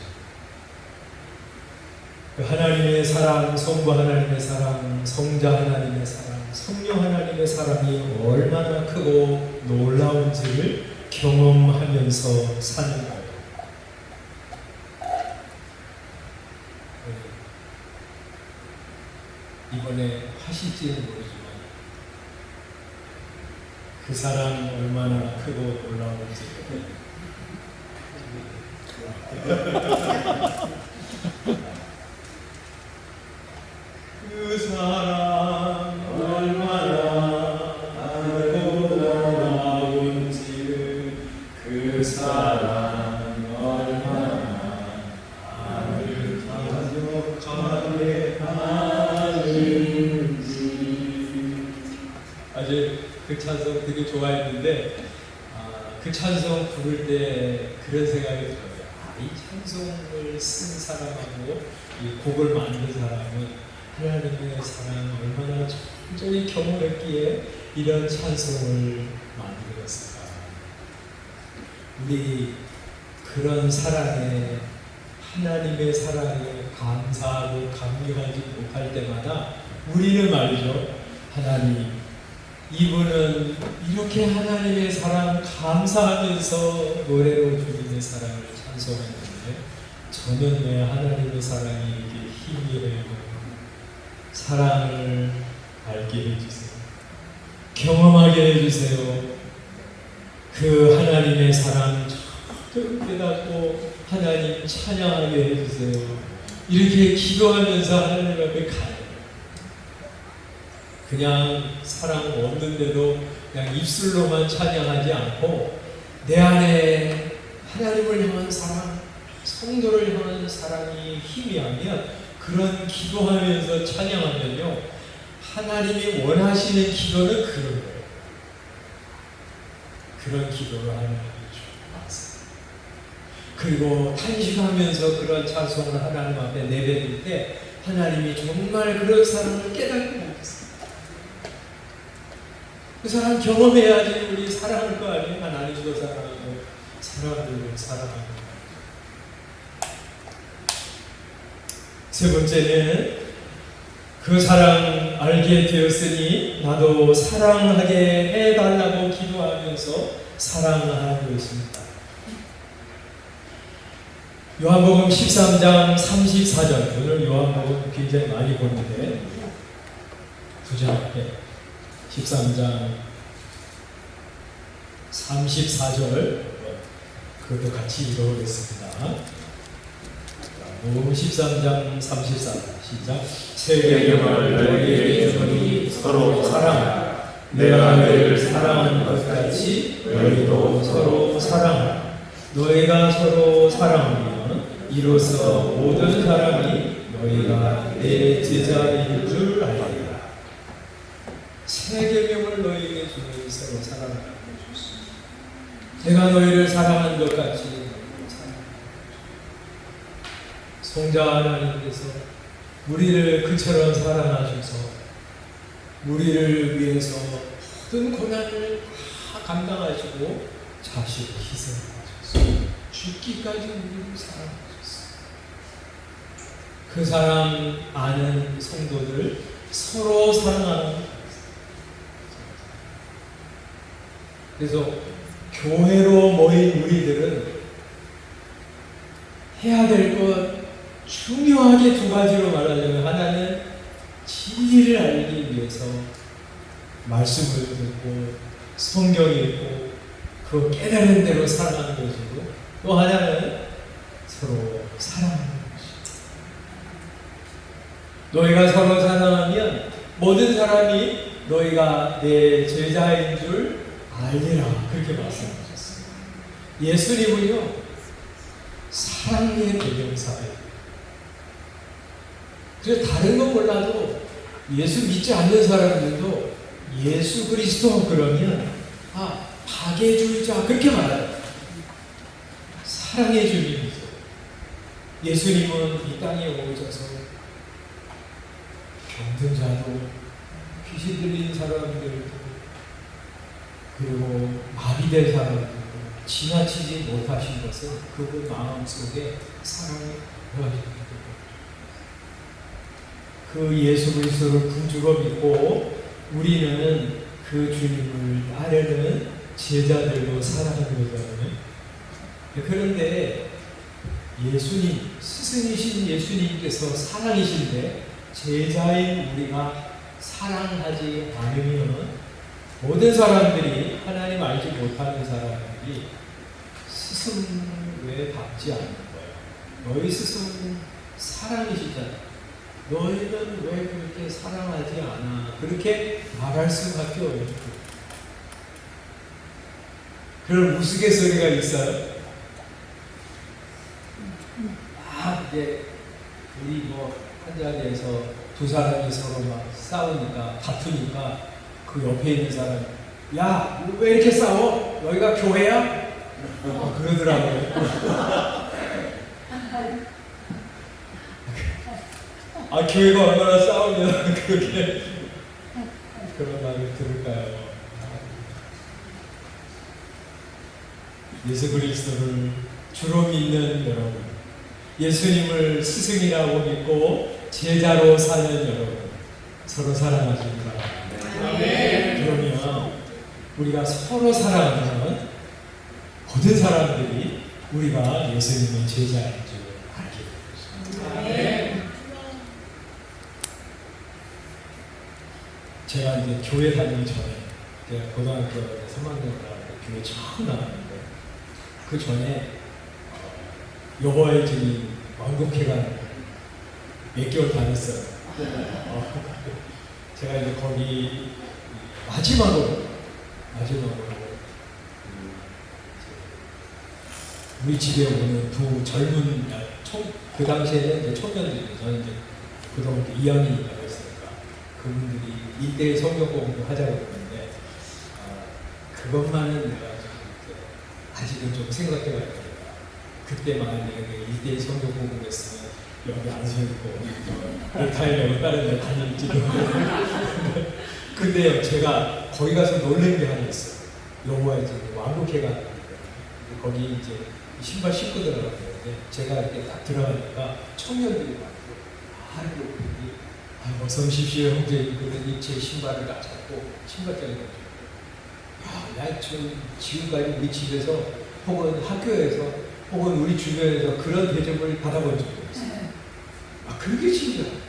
그 하나님의 사랑, 성부 하나님의 사랑, 성자 하나님의 사랑, 성령 하나님의 사랑이 얼마나 크고 놀라운지를 경험하면서 사는 거예요. 이번에 하실지는 모르지만 그 사랑 얼마나 크고 놀라운지. 그 사랑 얼마나 크고 놀라운지, 그 사랑 얼마나 나를 가득하게 하는지. 아주 그 찬송 되게 좋아했는데, 그 찬송 부를 때 그런 생각이 들어요. 이 찬송을 쓴 사람하고 이 곡을 만든 사람은 하나님의 사랑 얼마나 온전히 경험했기에 이런 찬송을 만들었을까. 우리 그런 사랑에, 하나님의 사랑에 감사하고 감격하지 못할 때마다 우리는 말이죠, 하나님, 이분은 이렇게 하나님의 사랑 감사하면서 노래로 주님의 사랑을 찬송했는데 저는 왜 하나님의 사랑이 이렇게 희미해요. 사랑을 알게 해주세요. 경험하게 해주세요. 그 하나님의 사랑 좀 깨닫고 하나님 찬양하게 해주세요. 이렇게 기도하면서 하나님 앞에 가요. 그냥 사랑 없는데도 그냥 입술로만 찬양하지 않고 내 안에 하나님을 향한 사랑, 성도를 향한 사랑이 희미하면 그런 기도하면서 찬양하면요, 하나님이 원하시는 기도는 그런 거예요. 그런 기도를 하나님이 좋아하세요. 그리고 탄식하면서 그런 찬송을 하나님 앞에 내뱉을 때 하나님이 정말 그런 사랑을 깨닫게 하겠어요. 그 사람 경험해야지 우리 사랑할 거 아니에요. 하나님도 사랑하고 사람들도 사랑하고. 세 번째는 그 사랑 알게 되었으니 나도 사랑하게 해달라고 기도하면서 사랑하는 것입니다. 요한복음 13장 34절, 오늘 요한복음 굉장히 많이 보는데 부자 앞에 13장 34절 그것도 같이 읽어보겠습니다. 요한복음 13장 34절 시작. 새 계명을 너희에게 주노니 서로 사랑하라. 내가 너희를 사랑한 것 같이 너희도 서로 사랑하라. 너희가 서로 사랑하면 이로써 모든 사람이 너희가 내 제자인 줄 알리라. 새 계명을 너희에게 주노니 서로 사랑하라. 내가 너희를 사랑한 것 같이 사랑하라. 성자 하나님께서 우리를 그처럼 사랑하셔서 우리를 위해서 모든 고난을 다 감당하시고 자신을 희생하셨어요. 죽기까지 우리를 사랑하셨어요. 그 사랑 아는 성도들 서로 사랑하는 거예요. 그래서 교회로 모인 우리들은 해야 될 것 중요하게 두 가지로 말하자면, 하나는 진리를 알기 위해서 말씀을 듣고 성경 읽고 그 깨달은 대로 살아가는 것이고, 또 하나는 서로 사랑하는 것이죠. 너희가 서로 사랑하면 모든 사람이 너희가 내 제자인 줄 알리라, 그렇게 말씀하셨어요. 예수님은요, 사랑의 대명사예요. 그래서 다른 건 몰라도 예수 믿지 않는 사람들도 예수 그리스도 그러면 박해주자 그렇게 말해요. 사랑의 주님이죠. 예수님은 이 땅에 오셔서 병든 자도, 귀신 들린 사람들도, 그리고 마비된 사람들도 지나치지 못하신 것은 그분 마음속에 사랑을 보여주는 거예요. 그 예수 그리스도를 구주로 믿고 우리는 그 주님을 따르는 제자들로 살아가는 거잖아요. 그런데 예수님, 스승이신 예수님께서 사랑이신데 제자인 우리가 사랑하지 않으면 모든 사람들이 하나님 알지 못하는 사람들이 스승을 왜 받지 않는 거예요? 너희 스승은 사랑이시잖아. 너희는 왜 그렇게 사랑하지 않아? 그렇게 말할 수밖에 없는 거예요. 그런 우스갯소리가 있어요. 이제 우리 한 자리에서 두 사람이 서로 막 싸우니까 다투니까 그 옆에 있는 사람, 야, 왜 이렇게 싸워? 너희가 교회야? 그러더라고요. 교회가 얼마나 싸우면 그렇게 그런 말을 들을까요? 예수 그리스도를 주로 믿는 여러분, 예수님을 스승이라고 믿고 제자로 사는 여러분, 서로 사랑하시기 바랍니다. 그러면 우리가 서로 사랑하면 모든 사람들이 우리가 예수님의 제자인 줄 알게 됩니다. 제가 이제 교회 다니기 전에, 제가 고등학교 3학년 때 교회 처음 나왔는데, 그 전에 여호와의 증인 왕국회관 몇 개월 다녔어요. 제가 이제 거기 마지막으로 우리 집에 오는 두 젊은 그 당시에는 이제 청년들이, 저는 이제 고등학교 2학년이라고 했으니까 그분들이 일대일 성경 공부 하자고 했는데 그것만은 내가 아직은 좀 생각해봐야 되겠다. 그때 만약에 1대1 성경 공부를 했으면 여기 안 서있고 넥타이를 다른 데 다닐지도. 근데 제가 거기 가서 놀란 게 하나 있어요. 여호와의 증인 왕국회관 거기 이제 신발 신고 들어갔는데 제가 이렇게 딱 들어가니까 청년들이 많고 어서 오십시오 형제. 그러더니 제 신발을 딱 잡고 신발장에 던져요. 야, 저 지금까지 우리 집에서 혹은 학교에서 혹은 우리 주변에서 그런 대접을 받아본 적이 없어요. 그게 신기해요.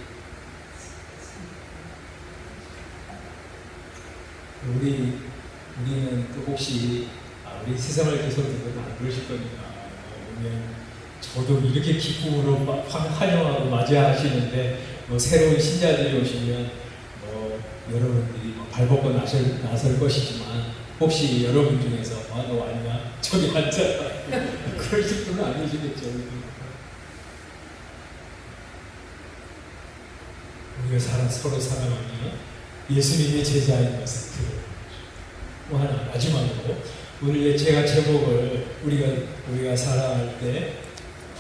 우리는 또 혹시 우리 세상을 계속들은 안 그러실 거니까 오면 저도 이렇게 기쁨으로 환영하고 맞이하시는데 새로운 신자들이 오시면 여러분들이 발벗고 나설 것이지만 혹시 여러분 중에서 너 아니야? 저기 앉아. 그러실 분은 아니시겠죠. 우리가 서로 사랑하며 예수님의 제자인 것을 들어요. 하나 마지막으로 오늘 제가 제목을 우리가 사랑할 때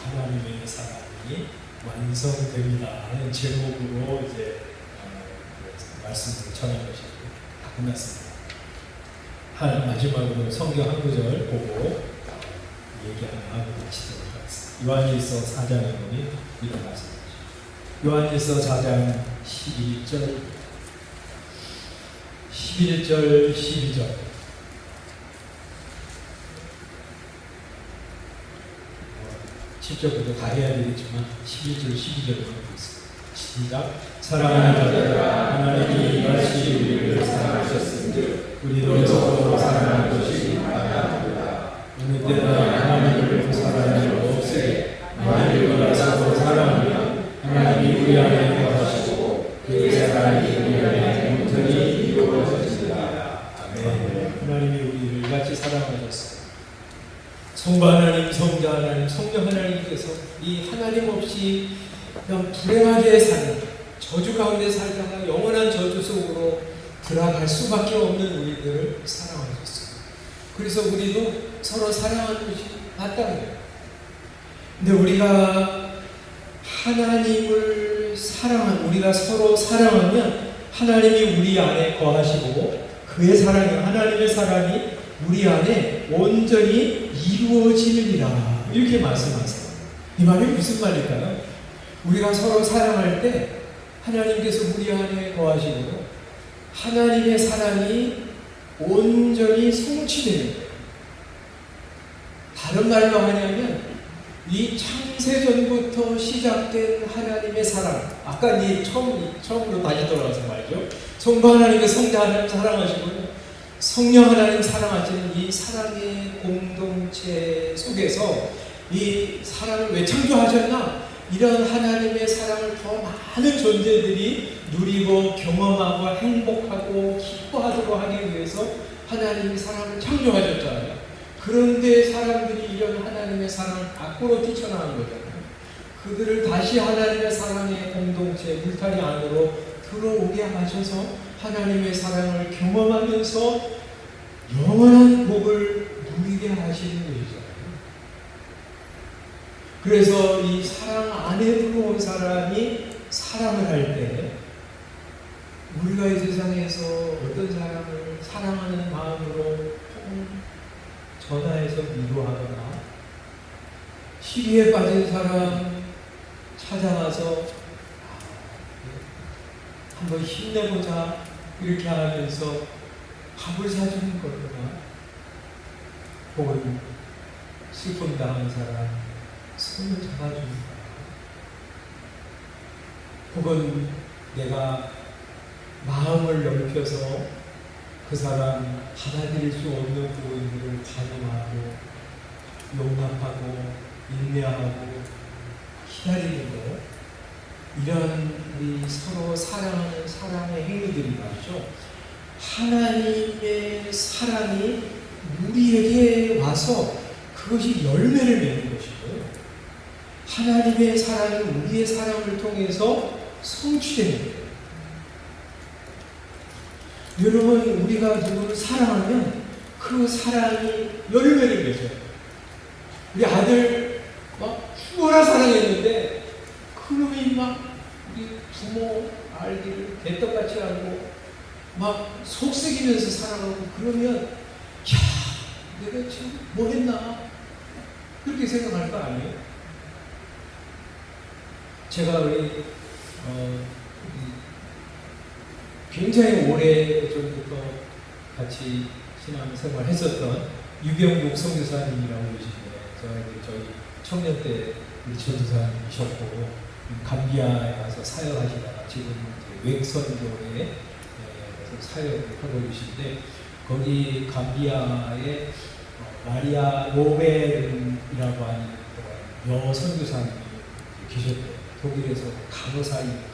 하나님의 사랑이 완성됩니다 하는 제목으로 이제 말씀을 전한 것이고 다 끝났습니다. 마지막으로 성경 한 구절 보고 얘기 하나 하고 마치도록 하겠습니다. 요한일서 4장에 보니 이런 말씀이죠. 요한일서 4장 11절 12절 10절부터 다 해야 되겠지만 11절 12절만 보겠습니다. 시작. 사랑하는 자들아, 하나님이 이같이 우리를 사랑하셨은즉 우리도 서로 사랑하는 것이 마땅합니다. 어느 때나 하나님을 사랑하는 없으되 만일 우리가 서로 사랑하면 하나님이 우리 안에 거하시고 그의 사랑이 우리 안에 온전히 이루어집니다. 아멘. 하나님이 우리를 이같이 사랑하셨어요. 성부 하나님, 성자 하나님, 성령 하나님께서 이 하나님 없이 그냥 불행하게 사는 저주 가운데 살다가 영원한 저주 속으로 들어갈 수밖에 없는 우리들을 사랑하셨어요. 그래서 우리도 서로 사랑하는 것이 맞다는 거예요. 근데 우리가 하나님을 우리가 서로 사랑하면 하나님이 우리 안에 거하시고 그의 사랑이, 하나님의 사랑이 우리 안에 온전히 이루어지느니라 이렇게 말씀하세요. 이 말이 무슨 말일까요? 우리가 서로 사랑할 때 하나님께서 우리 안에 거하시고 하나님의 사랑이 온전히 성취되는 거예요. 다른 말로 하냐면 이 창세전부터 시작된 하나님의 사랑, 아까 처음으로 다시 돌아가서 말이죠. 성부 하나님의 성자 하나님 사랑하시고요. 성령 하나님 사랑하시는 이 사랑의 공동체 속에서 이 사랑을 왜 창조하셨나? 이런 하나님의 사랑을 더 많은 존재들이 누리고 경험하고 행복하고 기뻐하도록 하기 위해서 하나님이 사랑을 창조하셨잖아요. 그런데 사람들이 이런 하나님의 사랑을 밖으로 뛰쳐나간 거잖아요. 그들을 다시 하나님의 사랑의 공동체 울타리 안으로 들어오게 하셔서 하나님의 사랑을 경험하면서 영원한 복을 누리게 하시는 것이잖아요. 그래서 이 사랑 안에 들어온 사람이 사랑을 할 때 우리가 이 세상에서 어떤 사람을 사랑하는 마음으로 전화해서 위로하거나 시리에 빠진 사람 찾아가서 한번 힘내보자 이렇게 하면서 밥을 사주는 거거나 혹은 슬픔 당한 사람 손을 잡아주는 거야. 혹은 내가 마음을 넓혀서 그 사람 받아들일 수 없는 부분들을 관용하고 용납하고 인내하고 기다리는 거, 이런 우리 서로 사랑하는 사랑의 행위들이 말이죠. 하나님의 사랑이 우리에게 와서 그것이 열매를 맺는 것이고요. 하나님의 사랑이 우리의 사랑을 통해서 성취되는 거예요. 여러분, 우리가 누구를 사랑하면 그 사랑이 열매를 맺어요. 우리 아들 막 죽어라 사랑했는데 그놈이 막 우리 부모 알기를 개떡같이 알고 막 속썩이면서 사랑하고 그러면 야, 내가 지금 뭐 했나? 그렇게 생각할 거 아니에요? 제가 우리 굉장히 오래 전부터 같이 신앙생활 했었던 유병국 선교사님이라고 계신데, 저희 청년 때 우리 전도사님이셨고 감비아에 가서 사역하시다가 지금 웩선교에 사역을 하고 계신데, 거기 감비아에 마리아 로벨이라고 하는 여선교사님이 계셨대요. 독일에서 간호사이면서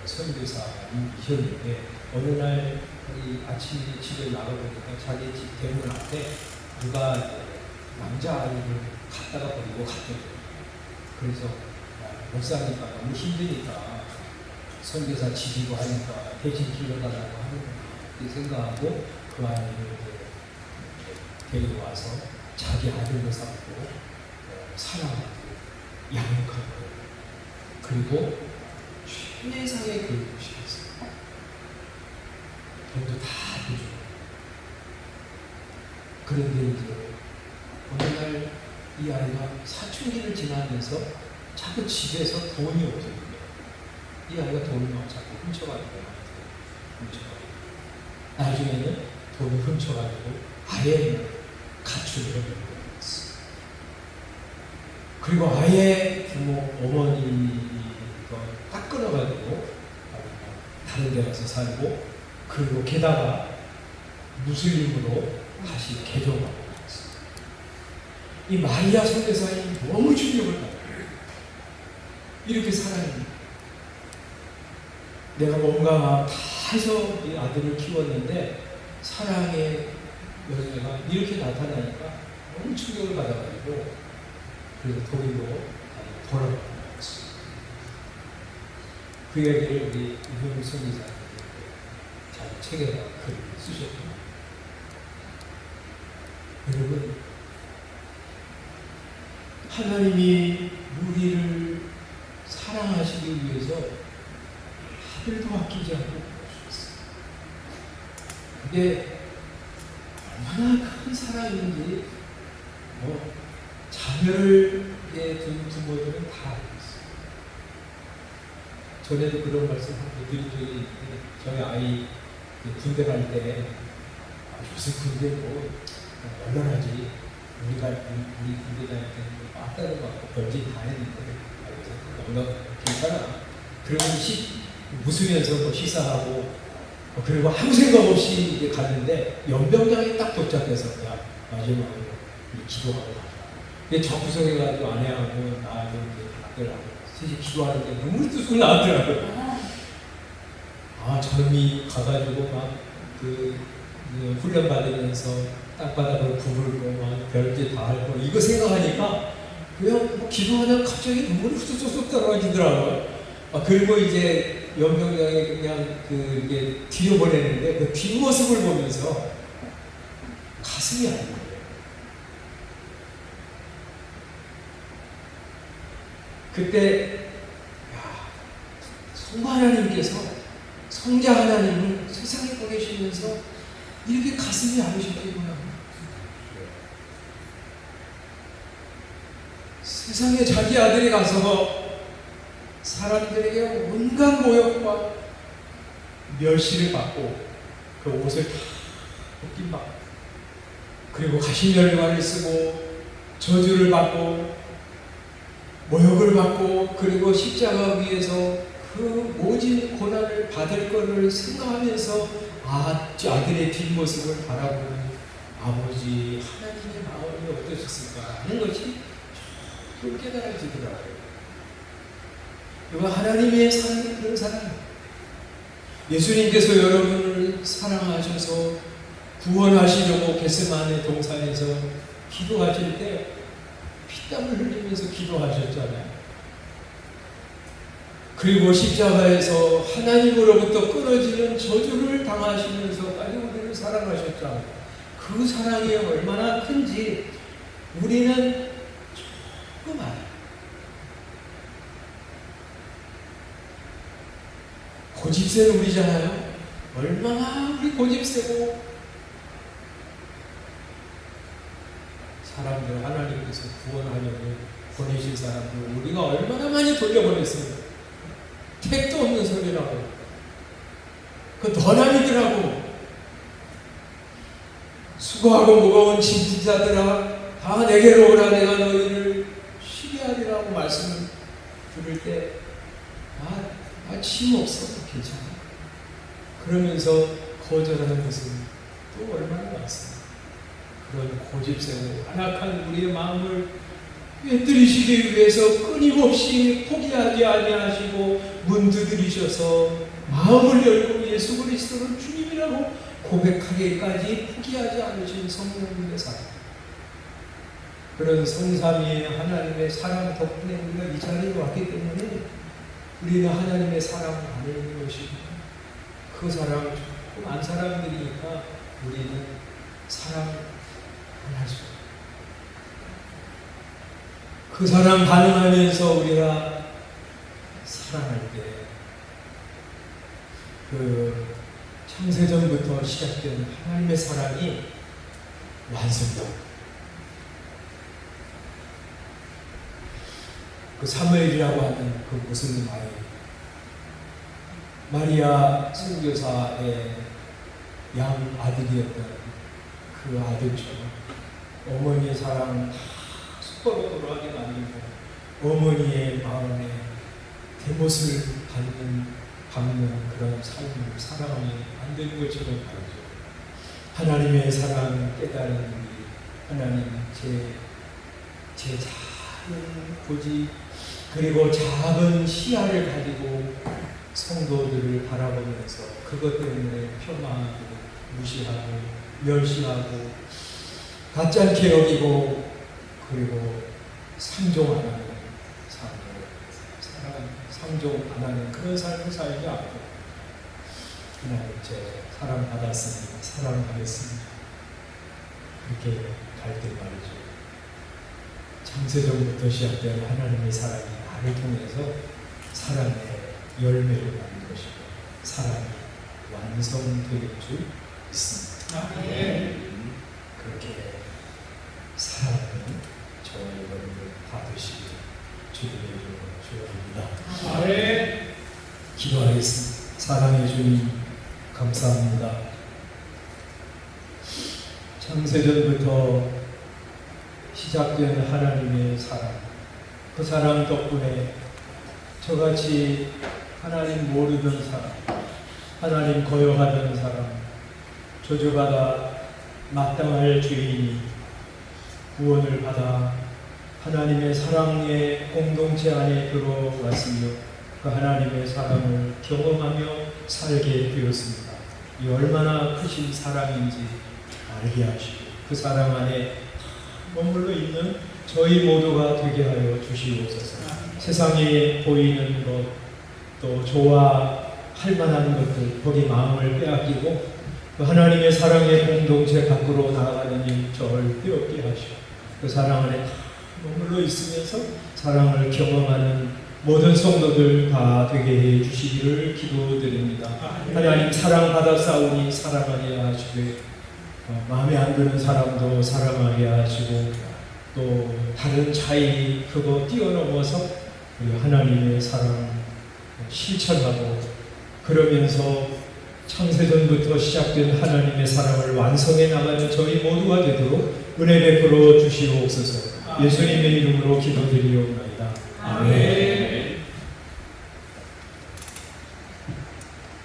선교사님이셨는데, 어느 날 우리 아침에 집에 나가보니까 자기 집 대문 앞에 누가 남자아이를 갖다가 버리고 갔더래요. 그래서 목사니까 너무 힘드니까 선교사 집이고 하니까 대신 길러달라고 하는구나 이렇게 생각하고 그 아이를 데리고 와서 자기 아들로 삼고 사랑하고 양육하고 그리고 최상의 교육을 시켰어요. 돈도 다 해주고. 그런데 이제 어느 날 이 아이가 사춘기를 지나면서 자꾸 집에서 돈이 없어요. 이 아이가 돈을 막 자꾸 훔쳐가지고 나중에는 돈을 훔쳐가지고 아예 가출을 해버렸어요. 그리고 아예 부모 어머니가 딱 끊어가지고 다른 데 가서 살고, 그리고 게다가 무슬림으로 다시 개종하고 있어요. 이 마리아 선교사님 너무 충격을 받아요. 이렇게 사랑합니다. 내가 뭔가 막 다 해서 이 아들을 키웠는데 사랑의 여자가 이렇게 나타나니까 너무 충격을 받아가지고 그래서 독일로 돌아가고 있어요. 그 얘기를 우리 이병국 선교사님이 잘 책에다 글을 쓰셨고, 여러분, 하나님이 우리를 사랑하시기 위해서 아들도 아끼지 않고 보내주셨어요. 그게 얼마나 큰 사랑인지 자녀를 둔 부모들은 다 알고 있어요. 전에도 그런 말씀 한번 드린 적이 있는데, 저희 아이 군대 갈 때 요새 군대 뭐 얼마나지, 우리 군대 다닐 때는 빠따는 거 같고 별짓 다 했는데 너무나 괜찮아. 그러면 웃으면서 뭐 식사하고 그리고 아무 생각 없이 이제 갔는데 연병장에 딱 도착해서 야 마지막으로 기도하고 가자. 근데 적구석에 가지고 아내하고 나하고 이제 아들하고 셋이 기도하는데 눈물이 뚝뚝 나왔더라고요. 저놈이 가가지고 막 그 훈련 받으면서 땅바닥을 구불고 막 별짓 다 할 거 이거 생각하니까 그냥 뭐 기도하다가 갑자기 눈물이 후두둑 떨어지더라고요. 그리고 이제 연병장에 그냥 이게 뒤로 보내는데 그 뒷모습을 보면서 가슴이 아픈 거예요. 그때 성부 하나님께서 성자 하나님을 세상에 보내시면서 이렇게 가슴이 아프셨겠구나. 세상에 자기 아들이 가서 사람들에게 온갖 모욕과 멸시를 받고 그 옷을 다 벗김받고 그리고 가시멸관을 쓰고 저주를 받고 모욕을 받고 그리고 십자가 위에서 그 모진 고난을 받을 것을 생각하면서 아들의 뒷모습을 바라보는 아버지 하나님의 마음이 어떠셨을까 하는 것이 좀 깨달아지더라고요. 이거 하나님의 사랑이 그런 사랑이에요. 예수님께서 여러분을 사랑하셔서 구원하시려고 겟세마네 동산에서 기도하실 때 피땀을 흘리면서 기도하셨잖아요. 그리고 십자가에서 하나님으로부터 끊어지는 저주를 당하시면서까지 우리를 사랑하셨잖아요. 그 사랑이 얼마나 큰지 우리는 조금 알아요. 고집센 우리잖아요. 얼마나 우리 고집세고 사람들 하나님께서 구원하려고 보내신 사람들 우리가 얼마나 많이 돌려보냈어요. 택도 없는 소리라고 그 더남이더라고. 수고하고 무거운 짐진자들아 다 내게로 오라 내가 너희를 쉬게 하리라고 말씀을 들을 때 짐 없어 괜찮아. 그러면서 거절하는 것은 또 얼마나 많습니까. 그런 고집세고 안악한 우리의 마음을 꿰뚫으시기 위해서 끊임없이 포기하지 아니하시고 문 두드리셔서 마음을 열고 예수 그리스도를 주님이라고 고백하기까지 포기하지 않으신 성령님의 사랑. 그런 성삼위의 하나님의 사랑 덕분에 우리가 이 자리에 왔기 때문에 우리는 하나님의 사랑 안에 있는 것이고 그 사랑 조금 안 사람들이니까 우리는 사랑 안 할 수 없어요. 그 사랑 반응하면서 우리가 사랑할 때 그 창세전부터 시작된 하나님의 사랑이 완성됩니다. 그 사무엘이라고 하는 그 무슬림 아이 마리아 선교사의 양 아들이었던 그 아들처럼 어머니의 사랑은 다 수고로하게 만들고 어머니의 마음에 대못을 받는 그런 삶을 사랑하며 만드는 것처럼 말이죠. 하나님의 사랑 깨달은 우리 하나님 제 작은 고집 그리고 작은 시야를 가지고 성도들을 바라보면서 그것 때문에 폄하하고 무시하고 멸시하고 가짜 않게 여기고 그리고 상종 안 하는 상종 안 하는 그런 삶을 살지 않고 하나님 제 사랑받았으니 사랑하겠습니다. 그렇게 갈 때 말이죠. 창세전부터 시작된 하나님의 사랑이 나를 통해서 사랑의 열매를 낳는 것이고 사랑이 완성될 줄 믿습니다. 그렇게 사랑을 저와 여러분들 받으시길 주님의 이름으로 축원합니다. 기도하겠습니다. 사랑해 주님 감사합니다. 창세전부터 시작된 하나님의 사랑, 그 사랑 덕분에 저같이 하나님 모르던 사람, 하나님 거역하던 사람, 저주받아 마땅할 죄인이 구원을 받아 하나님의 사랑의 공동체 안에 들어왔으며 그 하나님의 사랑을 경험하며 살게 되었습니다. 이 얼마나 크신 사랑인지 알게 하시고 그 사랑 안에 머물러 있는 저희 모두가 되게 하여 주시옵소서. 세상에 보이는 것, 또 좋아할 만한 것들, 거기 마음을 빼앗기고 그 하나님의 사랑의 공동체 밖으로 나아가는 일 절대 없게 하시고 그 사랑 안에 머물러 있으면서 사랑을 경험하는 모든 성도들 다 되게 해 주시기를 기도드립니다. 하나님 사랑 받아 싸우니 사랑하게 하시고 마음에 안 드는 사람도 사랑하게 하시고 또 다른 차이 그거 뛰어넘어서 우리 하나님의 사랑 실천하고 그러면서 창세전부터 시작된 하나님의 사랑을 완성해 나가는 저희 모두가 되도록 은혜 베풀어 주시옵소서. 예수님의 이름으로 기도드리옵나이다. 아멘.